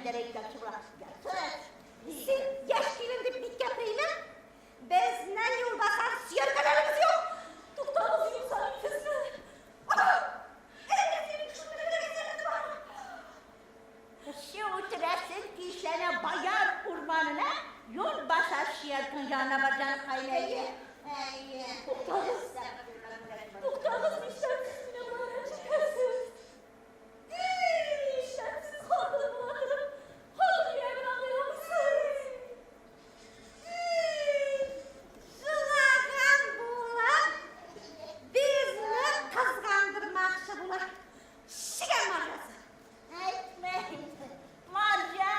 gerekli çıplak. Sen yaş gelindi bir kapıyla. Biz ne yol basar siyarkalarımız yok. Tutamız yumsar kızı. Şu tresin kişene bayar kurbanına yol basar siyarkın canına barcanı kaynayı. Tutamız bir şarkısına bana çıkarsın. Şarkısız kaldırım bulatırım. Olur yemin anlayamazsın. Sulagan bulan bizni kızgandırmakçı bulan şigen marjası. Etmeyin. Marja.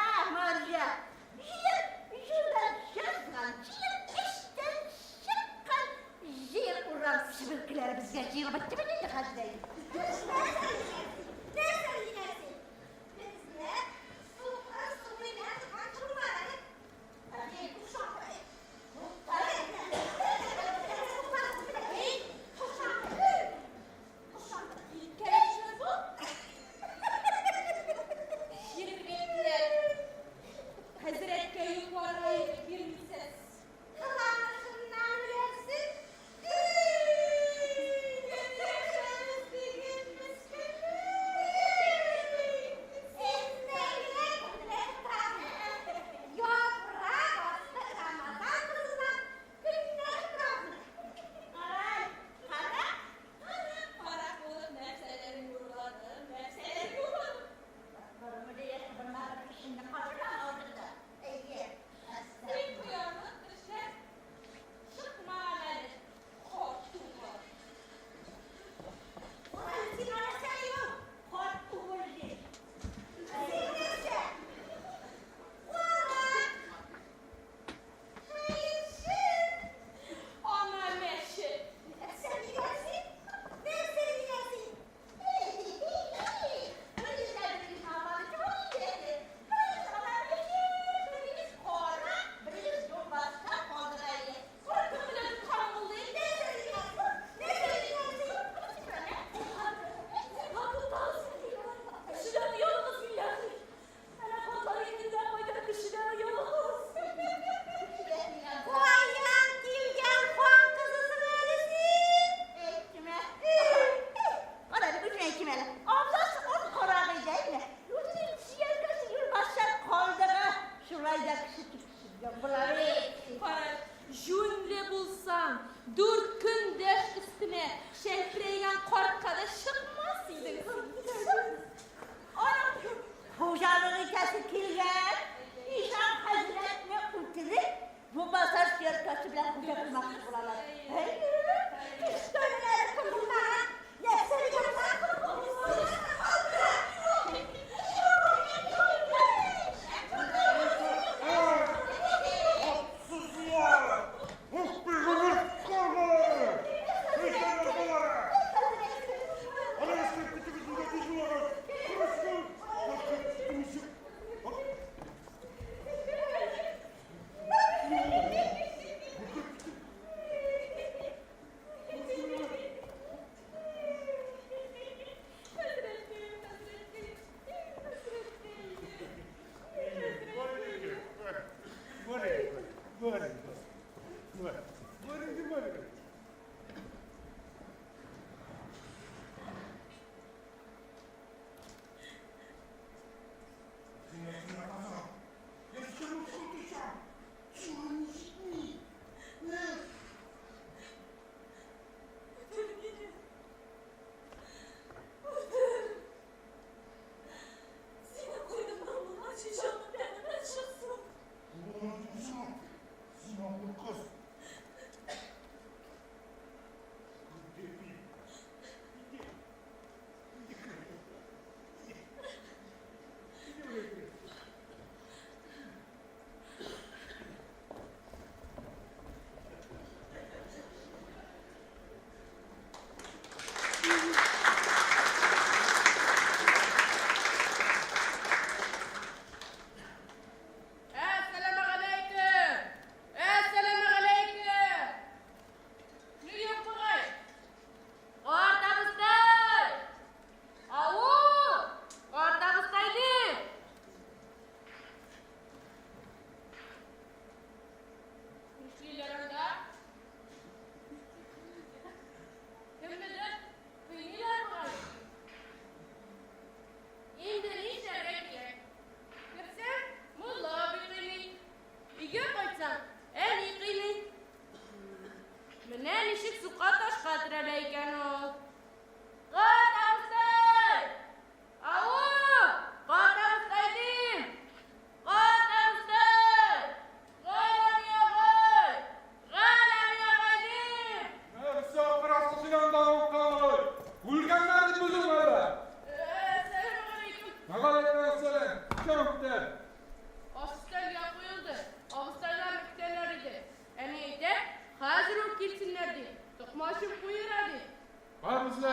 Şuradan şırtkan, işten şıkkan. Jir uğran sivirkiler bizge jir bitti mi dedi hazreyi. Ne söyleyeceksin? Bizle suyla kaçırmaları. Hadi kuşatmayın. Hazretke yukarı bir ses. Kılamasından versin. Jünle bulsan, 4 gün deş üstüne şehreyen korkada çıkmazsın. Hocalığı kesip kilgen, İşan Hazretine utilip, bu basar siyarkası bilen kucaklımak çıkılarlar. Hey, hiç dönmeleri kılınlar, nefsleri yapmak kılınlar.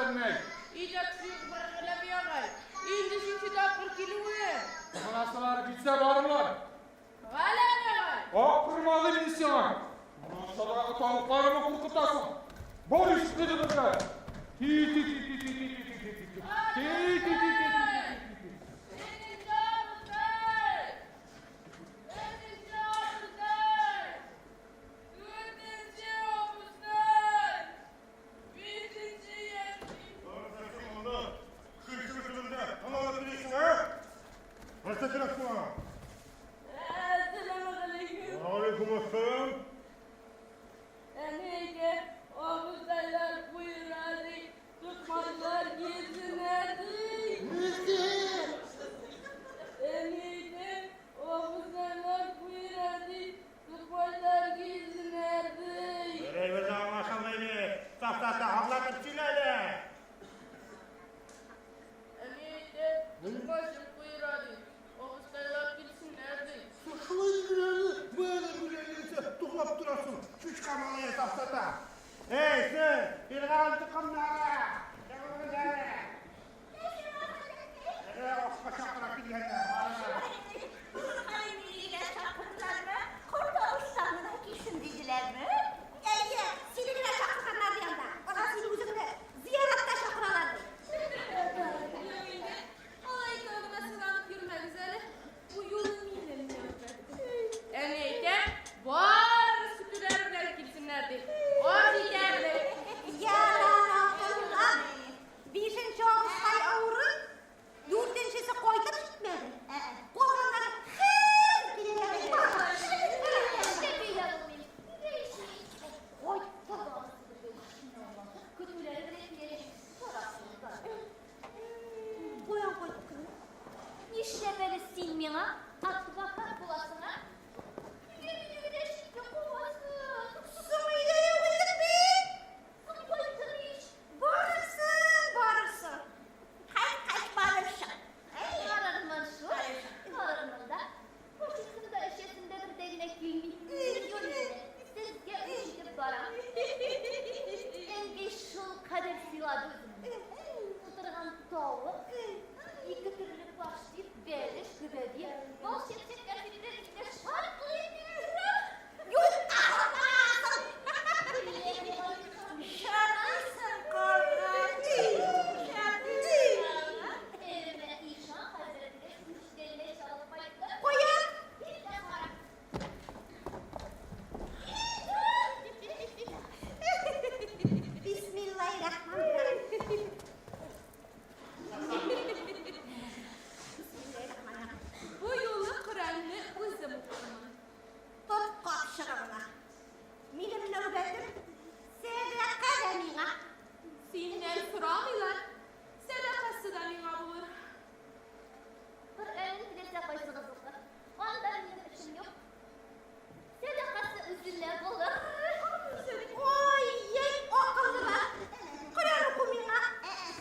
vermey. İcat suyu bırakıla bir ağay. İndi şu kitap 40 kilo ver. Anasılar bitse varlar. Hala bir ağay. O kırmalı bilsin. Anasılar tavuklarımı korkutasın. Boş dedi bu kadar. Ti ti ti ti ti ti ti ti ti ti. Ti ti ti ti ti. Aleykümselam. Eneyke omuzdalar buyurardı, tutmadılar gizlilerdi. Eneyke omuzdalar buyurardı, tutmadılar gizlilerdi. Böyle anlaşılmaydı. Safsata havlatıp çileyle. Eneyke tutmadılar buyurardı, omuzdalar gizlilerdi. Böyle tuhlap durasın. Şu çıkarmalıya safsata. Hey sen, bir kaldı kamlara. Gel gel. Okka şaprak gidiyorlar. Hanımefendiyle çakırdılar mı? Kurtuluş sanına gitsin dediler mi? Seni bile çakırlardı yanında. Ona seni üzerinde ziyaratta çakıralardı. Olay kağıdına sıranıp yürüme güzeli. Bu yolun miğnerini yapacak. Eneyke var süpürerler gitsinlerdi. O giderdi. Yalan. Beşinci olsay avurun, dördüncüsü koydu gitmedi. Kolanları hır gidelim. Oy, tamam. Kötüleri bekleyelim. Koyan koyduk. İşte böyle silmina, tatlı bakar bulasına. Güneş yapamazsın. Sımıyla yapılır be. Yapılır iş. Bağırırsın. Kaç bağırırsın. Bağırırım şu. Bağırırım da. Bu kızın da eşeğindedir dediğine gülmeyi. Siz gelmiştir bana. En beşul kader siladı özümü. Oturan tavuk. İki türlü başlayıp beliş güvediye. Bol şefçek gerçekler içinde şarkılıyım. Yok ağlamazsın. Şarkısın korkun. Evime İşan Hazretleri müşterileri çalışmayı da koyun. Bir de sonra. Bismillahirrahmanirrahim. Bu yolu Kur'an'ı uzun okumanın. Tut kapşırına. Benim nöbetim sedaka demina. Senden soramıyorlar. Sedakası da nina bulur. Kur'an'ın dilese koysunuzluklar. Ondan benim işim yok. Sedakası üzülle bulur. Oy yey okulular. Kur'an okumina.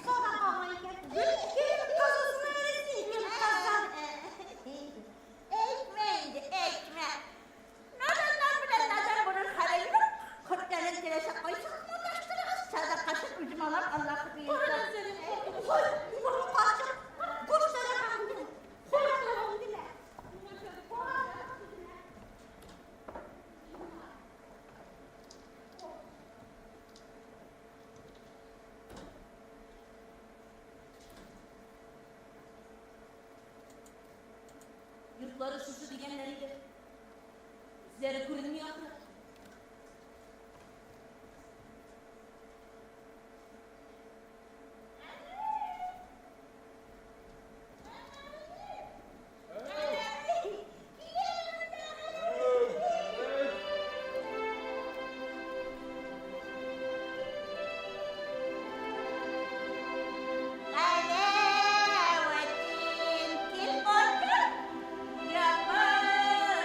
Sonra olmayken. Benim kızısını öğreteyim kızım. Ekmeğiydi ekmek. Neden bunun haberi yok? Kur'an'ın dilese koysun. Sadakası ucmalar Allah'ı büyüsün. Kur'an senin Koy, bunu kaçır. Kuş sadakasını dinle. Kur'an'ı dinle. Yurtları suçu diyenleriyle. Zerre görünmüyor. Alevetin kim korkun? Yapar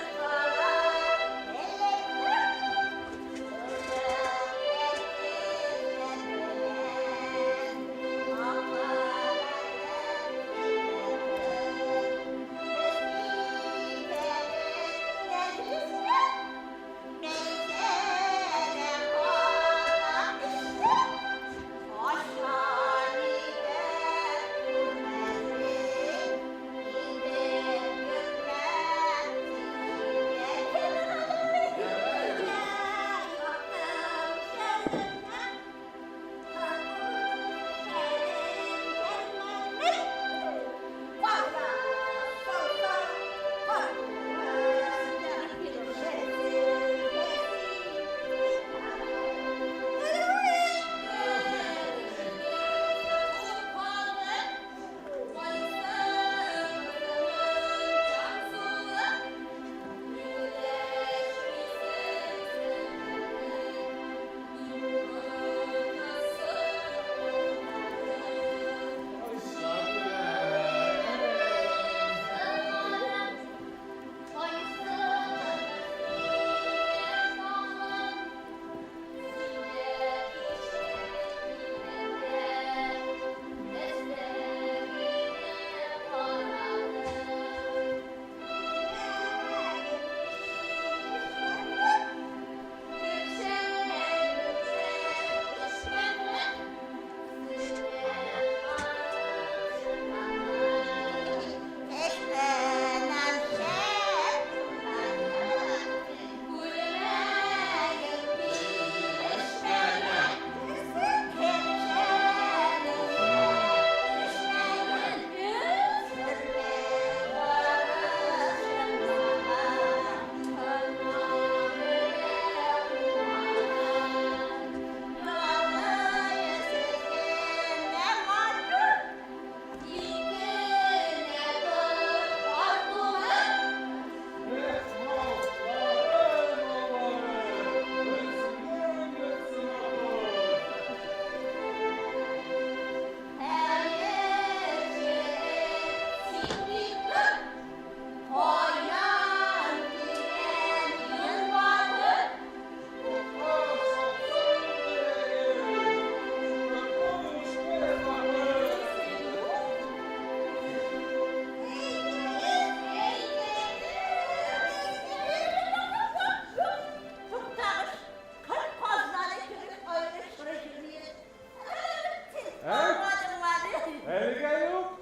Nereye yok?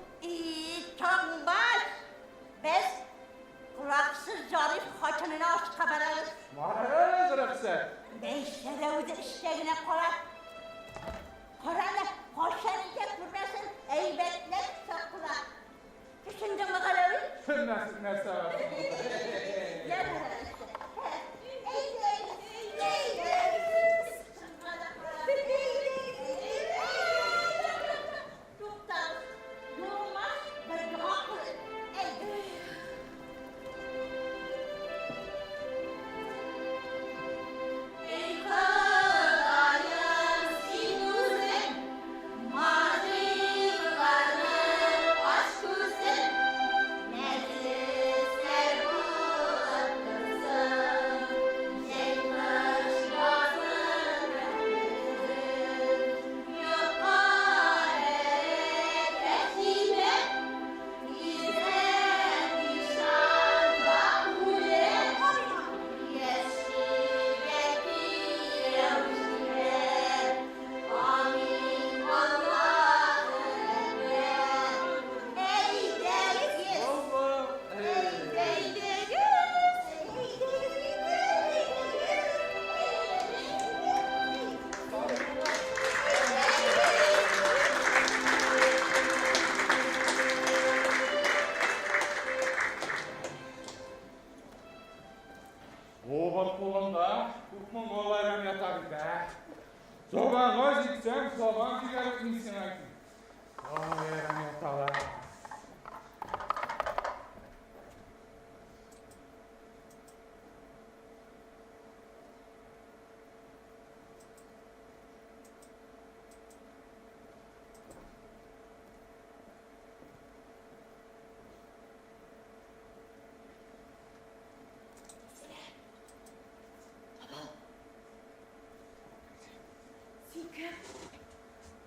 Çambaş. Biz kulaksız zarif haçanını aşk kabararız. Mağara zırhsı. Beşlere öde işlerine kolar. Koranı hoşlanınca kurmasın, eybetle sokular. Düşündün mü kararı? Nasıl? Yarın işte. Oğlan kolunda kurtman olaylarım yatar be. Soğan gitsem soğan cigarı insin artık. Olaylarım yatarlar.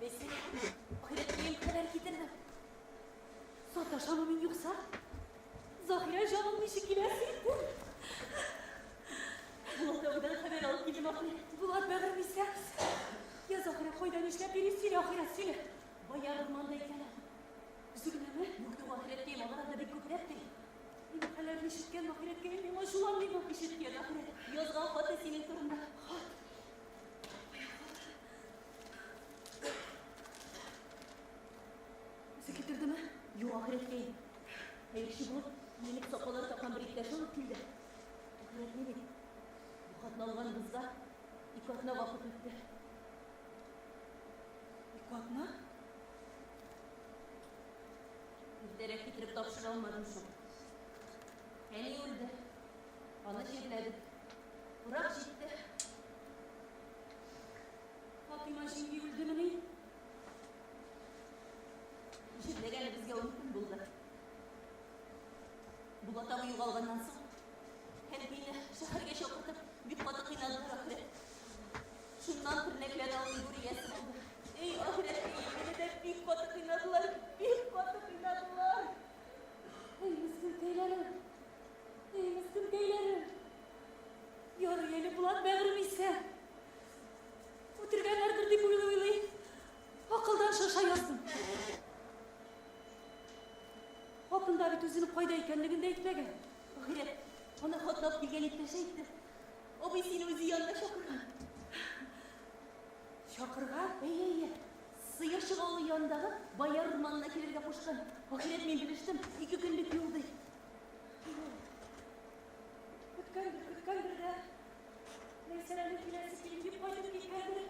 Mesela ahiretliğim kadar giderdim. Sataşamamın yoksa Zahire canımın işi kilersiydi. Allah'tan haber alıp gidin ahiret. Bular bağırım isteriz. Ya Zahire koydan işler birisiyle ahiretiyle. Bayağı ormandayken. Üzülme mi? Yoktu ahiretliğim onlara da bir kudret değil. Benim halerimi işitken ahiret gelmeyeyim. Aşulan bir bak işitken ahiret. Yazgan Fatih senin fırında. Getirdi mi? Yok ahiret değil. Her işi bu. Minik sopaları takan bir iktaşı olup kildi. Ahiret ne dedi? Bu katına olan kızlar ilk katına vakıf etti. İlk katına? Bizlere getirip tapşırılmadım şu. En iyi öldü. Bana şirledi. Bırak gitti. Fatıma şimdi öldü mü ne? Şirlerini bizge unutun buldu. Bu batavı yuvalgandan soň hem beni şehirge şokurtup büyük batı kıynadılar ahiret. Şundan tırnekledi alın guriyesi buldu. Ey ahiret yemin eder büyük batı kıynadılar, büyük batı kıynadılar. Ey miskin teylerim, ey miskin teylerim. Yarı yeni bulan bağırım ise. Oturganlardır deyip uylayıp akıldan şaşa yazdım. Hopunda bir tüzünü koyda ekenliginde etmegen. Ahiret, ona hotlap bilgen itleşeydi. O besini özü yanına şakırgan. Şakırgan? Ey. Sıyışık oğlu yanındağı bayar ırmanına kelirge koşkan. Ahiret men biliştim, 2 günlük yoldu. Kıtkandır da. Neyselerle filansı kilimdip koyduk gitkendir.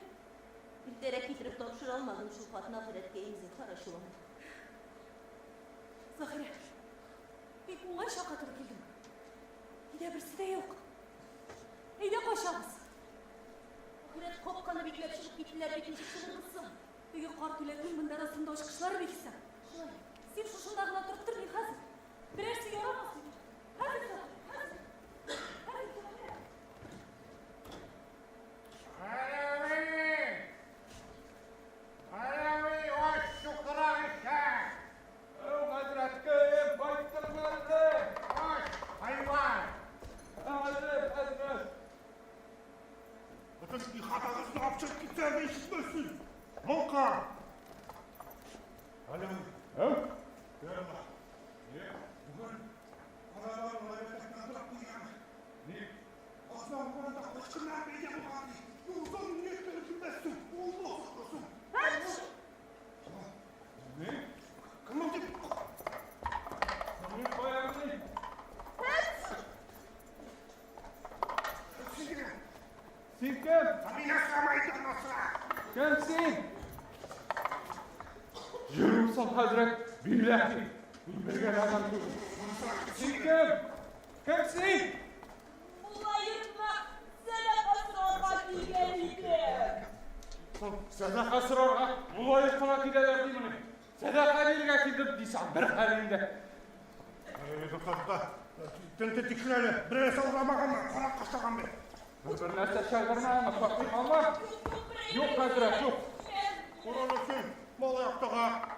Bir derek getirip topşur almadım şu Fatma ahiret geyimizin karaşı var. Zahire, bir bunga şakatır bildim. Hide birisi de yok. Heyde koşarız. Ahiret kopkanı biklep çıkıp gittiler bitinci çılgıtsın. Büyük kartülerin bunun arasında oşkışlar bekisem. Sen şu şundağına turttur bir hazır. Birersi yaramazsın. Hazır. Alavi hoş şükran işte. O Hazret'e baytırmadı. Hoş hayvan. Hazret. Bütün ihatağınızı yapacak kimse de işitmesin. Volkan. Alem Kimsin Hazret? Billahi. Bilmeyen adam yok. Sen kim? Kimsin? Mulayırma sadaka sormak bilgeniydi. Sadaka sorarga, mulayır kona gideler değil mi? Sadaka birge gidip diysem bir halinde. Kızda. Tente tiksineli. Birine savuramagan mı? Konak kaçtagan mı? Bir нәрсе çaldırmayamaz. Bakayım ama. Yok Hazret, yok. Kurulursun. Mal ayaktağa.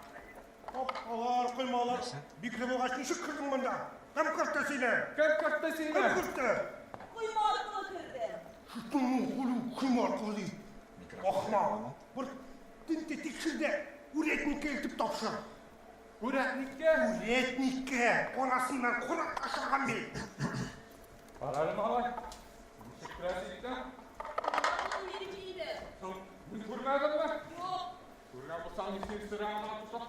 Kapkalar, kıymalar. Bikri bu kaçmışı kırdın bunda. Hem kırttasıyla. Kim kırttasıyla? Hem kırttı. Kuymarkını kırdı. Şutun kulu kıymar kızı. Ahma. Bir tente tiksinde. Üretnik'e eltip tapşır. Üretnik'e? Üretnik'e. Konasından konak kaçtagan mı? Paralım alay. Teşekkür ederim. Kuymarkını vericiydi. Kurmadın mı? Yok. Kurgan bu sanki sırağına tutup.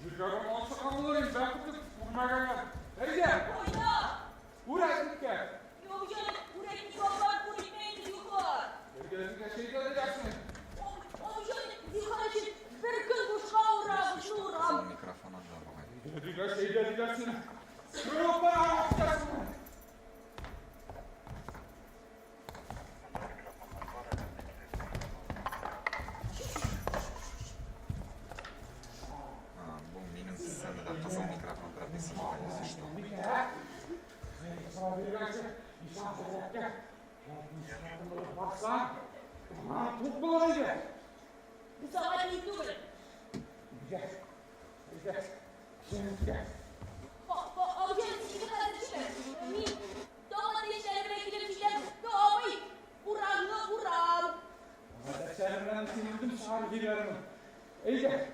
Yürüyorum olsa kamularıyım. Ben tutup kurmaganlar. Neyse? Oyna. Üretnik'e. Yok canım. Üretnik yollar kurutmayın yukarı. Gözüne şey geleceksin. O canım yukarı için bir gün kuşka uğramış uğram. Mikrofon acaba. Gözüne şey geleceksin. Kırılıp bana alacaksın. Bu benim sizden de kızıl mikrofon profesör işte. Sana bir verse, insan olarak baksan, çok bulanıydı. Bu sabah iyi değil. Gel, gel, şimdi gel. O canım şimdi kardeşim. Mi domatesleri beklemişler. Doğmayı. Uğramlı uğram. Kardeşlerimden sinirdim çağır geliyorum. İyi gel,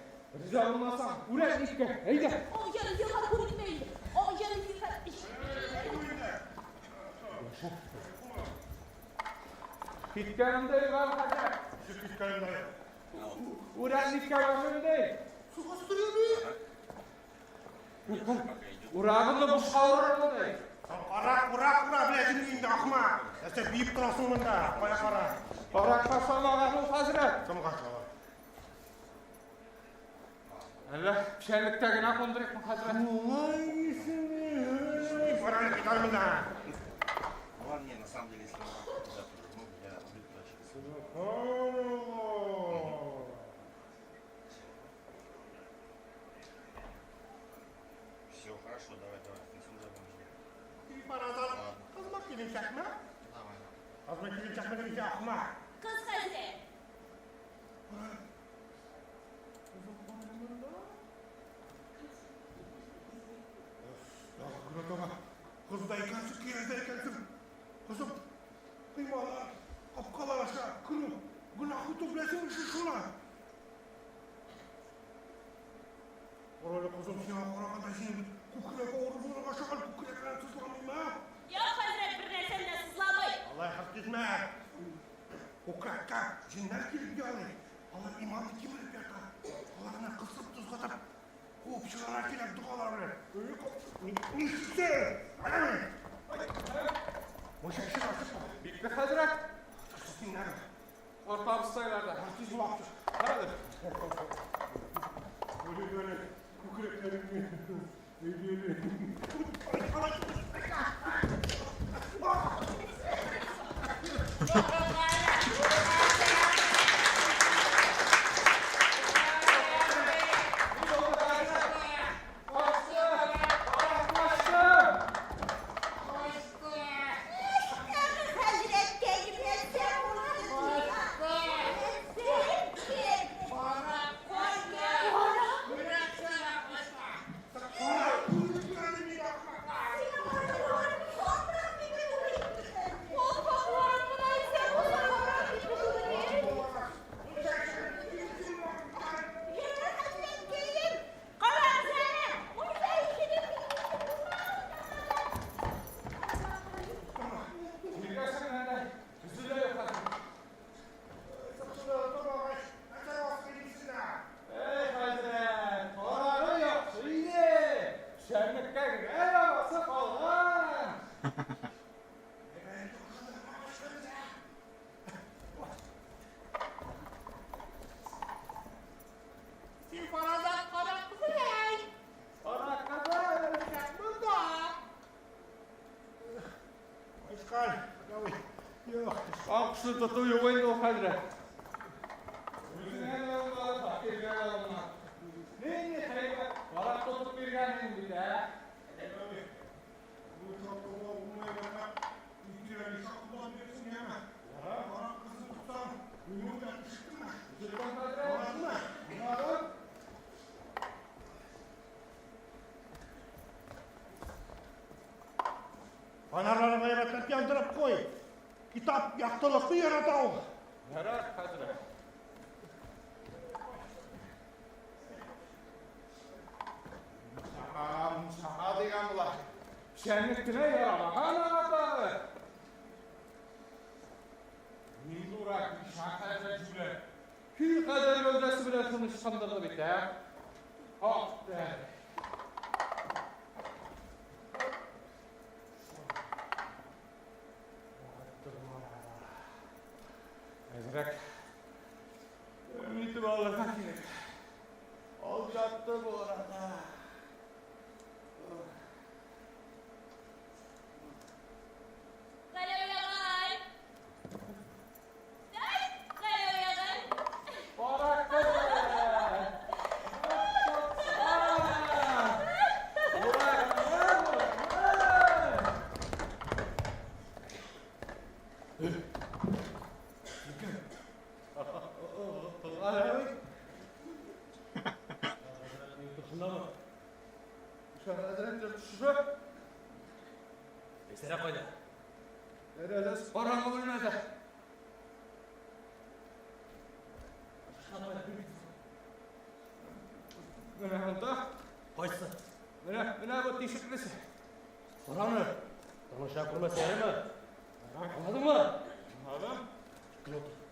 rica olmazsan, buraya ilk gel, iyi gel. O canım yukarı kurutmayın. O canım yukarı. Pitkanımda var hadi. Şu pitkanımda. Uğranlık kavramı değil. Su bastırıyor mu? Uğrağında bu şavurlu değil. Bırak biledim indi akma. Ya sen büyük durasın bunda. Koya kara. Barakka sallanağın hazret. Kim kaçma? Allah, şenliktegine konduruk mu hazret? Vay iyisini. Paranı gitar mı da? Ладно, не, на самом деле, если он я Все хорошо, давай, ты сюда будешь. Bir paradan kızmak gibi çakma. Давай. Kızmak gibi çakma gibi akma. Kız kızı. Kız da yıkansın, kıyazda yıkansın. Kızım, kıymalar, kapkalar aşağı, kırım. Günahı toplasın şu şuna. Orada kızım siyah korakada şimdi kukureka oruzunu aşağı kukurekten sızlamayayım ha. Yok Hazret bir nesenden sızlamayın. Allah hak etme. Kukureka cinler gelip geldi. Allah imanı kim ölüp yata. Allah'ına kısıp tuz katıp. Hop çıkarak gelip dualarını. Öyle nişse. Boşa işi artık. Bitti hazret. Dinler. Orta sayılarda. Herkes bu hafta. Hadi. Böyle kukureklerin öyle. Hazret gelmezse olur. Sen kim? Akışlı tutuyor oyunda o kadar. Yüzüne yolları takip yoluna. Neyini teybe? Varak tutup bir gelmeyin bir de. Bu çok baba olmaya gelmek. İlgileri şaklıdan birisi yeme. Bana kızı tutsam, yumurta yakışıklı mı? Zülkan Kadir Orası mı? Bunlardan Fenerleri gayretler yandırıp koy. Kitap yaktılıklı yere dağıl. yarar Kadir. Şaka diyen bular. Şenlikine yarama. Ana bağı. Yıldurak bir şakayla cümle. Kül kadar gövdesi bile konuşsandırdı bir de. Ah be. Ezrek. Ümidi bağlı fakir. Olacaktı bu arada. Barak be. Esere koydu. Nerede paramı oynadı? Mene oldu? Koysun. Mene bu teşekkürlüsü. Paranı. Tanışa kurma seyirme. Anladın mı? Adam. Otur.